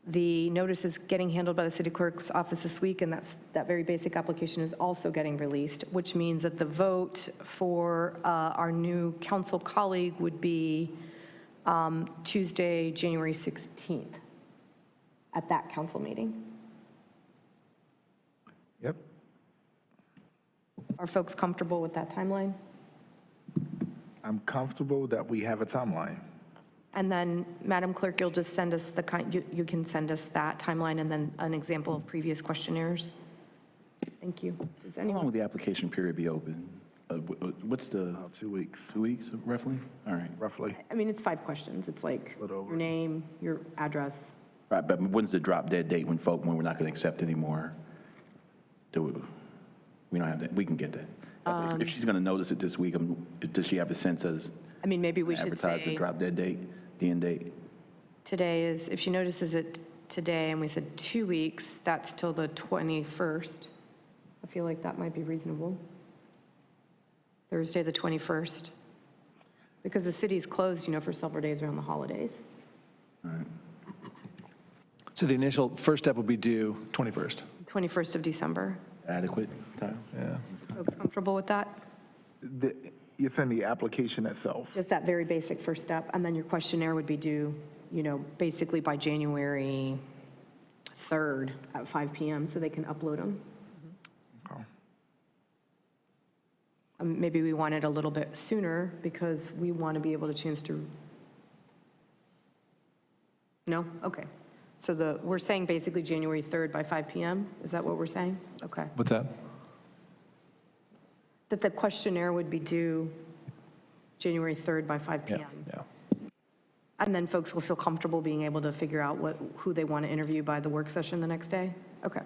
The notice is getting handled by the city clerk's office this week, and that very basic application is also getting released, which means that the vote for our new council colleague would be Tuesday, January 16th at that council meeting. Yep. Are folks comfortable with that timeline? I'm comfortable that we have a timeline. And then, Madam Clerk, you'll just send us you can send us that timeline and then an example of previous questionnaires. Thank you. Does How long anyone? will the application period be open? What's the? About 2 weeks, 2 weeks, roughly? All right. roughly. I mean, it's 5 questions. It's like Little over. your name, your address. Right, but when's the drop dead date when we're not going to accept anymore? We don't have that. We can get that. If she's going to notice it this week, does she have a sense as I mean, maybe we should advertise the say drop dead date, the end date? today is, if she notices it today and we said 2 weeks, that's till the 21st. I feel like that might be reasonable. Thursday, the 21st. Because the city's closed, for several days around the holidays. So the initial first step will be due 21st. 21st of December. Adequate time? Yeah. Folks comfortable with that? You're saying the application itself? Just that very basic first step, and then your questionnaire would be due, basically by January 3rd at 5 PM, so they can upload them. Okay. Maybe we want it a little bit sooner because we want to be able to chance to. No? Okay. So we're saying basically January 3rd by 5 PM? Is that what we're saying? Okay. What's that? That the questionnaire would be due January 3rd by 5 PM. Yeah. And then folks will feel comfortable being able to figure out who they want to interview by the work session the next day? Okay.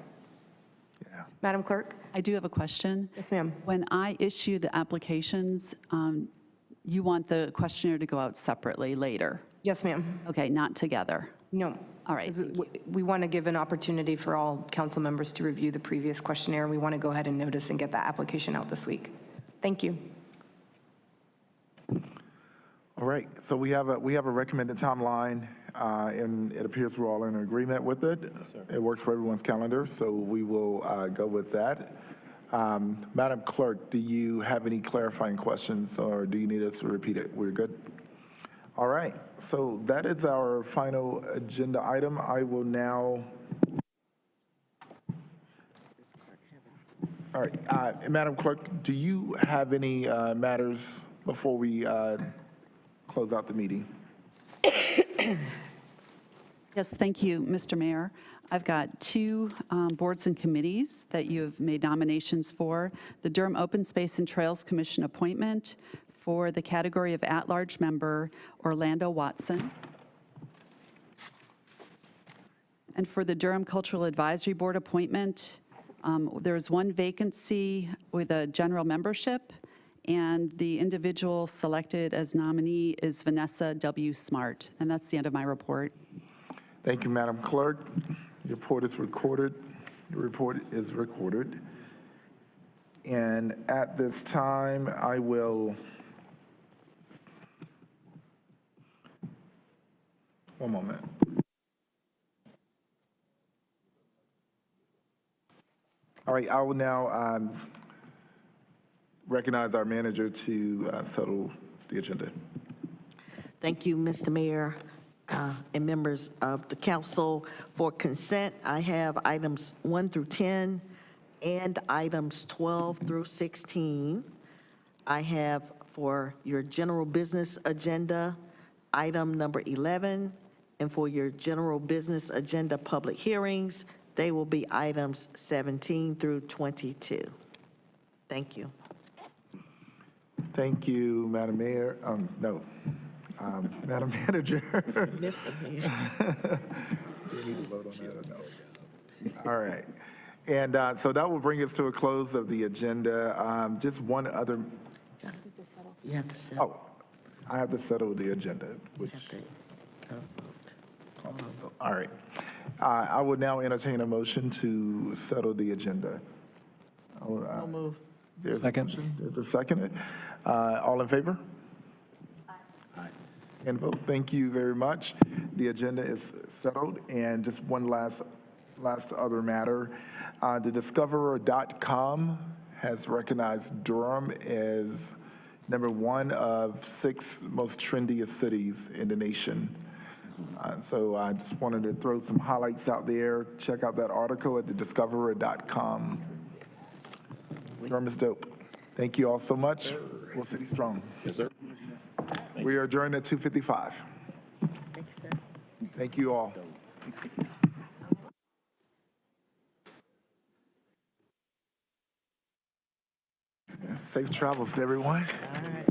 Yeah. Madam Clerk? I do have a question. Yes, ma'am. When I issue the applications, you want the questionnaire to go out separately later? Yes, ma'am. Okay, not together? No. All right. 'Cause we want to give an opportunity for all council members to review the previous questionnaire. We want to go ahead and notice and get that application out this week. Thank you. All right, so we have a recommended timeline, and it appears we're all in agreement with it. It works for everyone's calendar, so we will go with that. Madam Clerk, do you have any clarifying questions, or do you need us to repeat it? We're good? All right, so that is our final agenda item. I will now... All right, Madam Clerk, do you have any matters before we close out the meeting? Yes, thank you, Mr. Mayor. I've got two boards and committees that you've made nominations for. The Durham Open Space and Trails Commission appointment for the category of at-large member, Orlando Watson. And for the Durham Cultural Advisory Board appointment, there's one vacancy with a general membership, and the individual selected as nominee is Vanessa W. Smart. And that's the end of my report. Thank you, Madam Clerk. Your report is recorded. Your report is recorded. And at this time, I will... One moment. All right, I will now recognize our manager to settle the agenda. Thank you, Mr. Mayor and members of the council. For consent, I have items 1 through 10 and items 12 through 16. I have for your general business agenda, item number 11, and for your general business agenda public hearings, they will be items 17 through 22. Thank you. Thank you, Madam Mayor. Madam Manager. Mr. Mayor. Do we need to vote on that or no? All right. And so that will bring us to a close of the agenda. Just one other, You have to settle. I have to settle the agenda, which, all right. I would now entertain a motion to settle the agenda. So move. There's a Second. motion. There's a second. All in favor? Aye. And vote. Thank you very much. The agenda is settled. And just one last other matter. The Discoverer.com has recognized Durham as #1 of 6 most trendiest cities in the nation. So I just wanted to throw some highlights out there. Check out that article at thediscoverer.com. Durham is dope. Thank you all so much. We'll City Strong. Yes, sir. We are adjourned at 2:55. Thank you, sir. Thank you all. Safe travels to everyone. All right.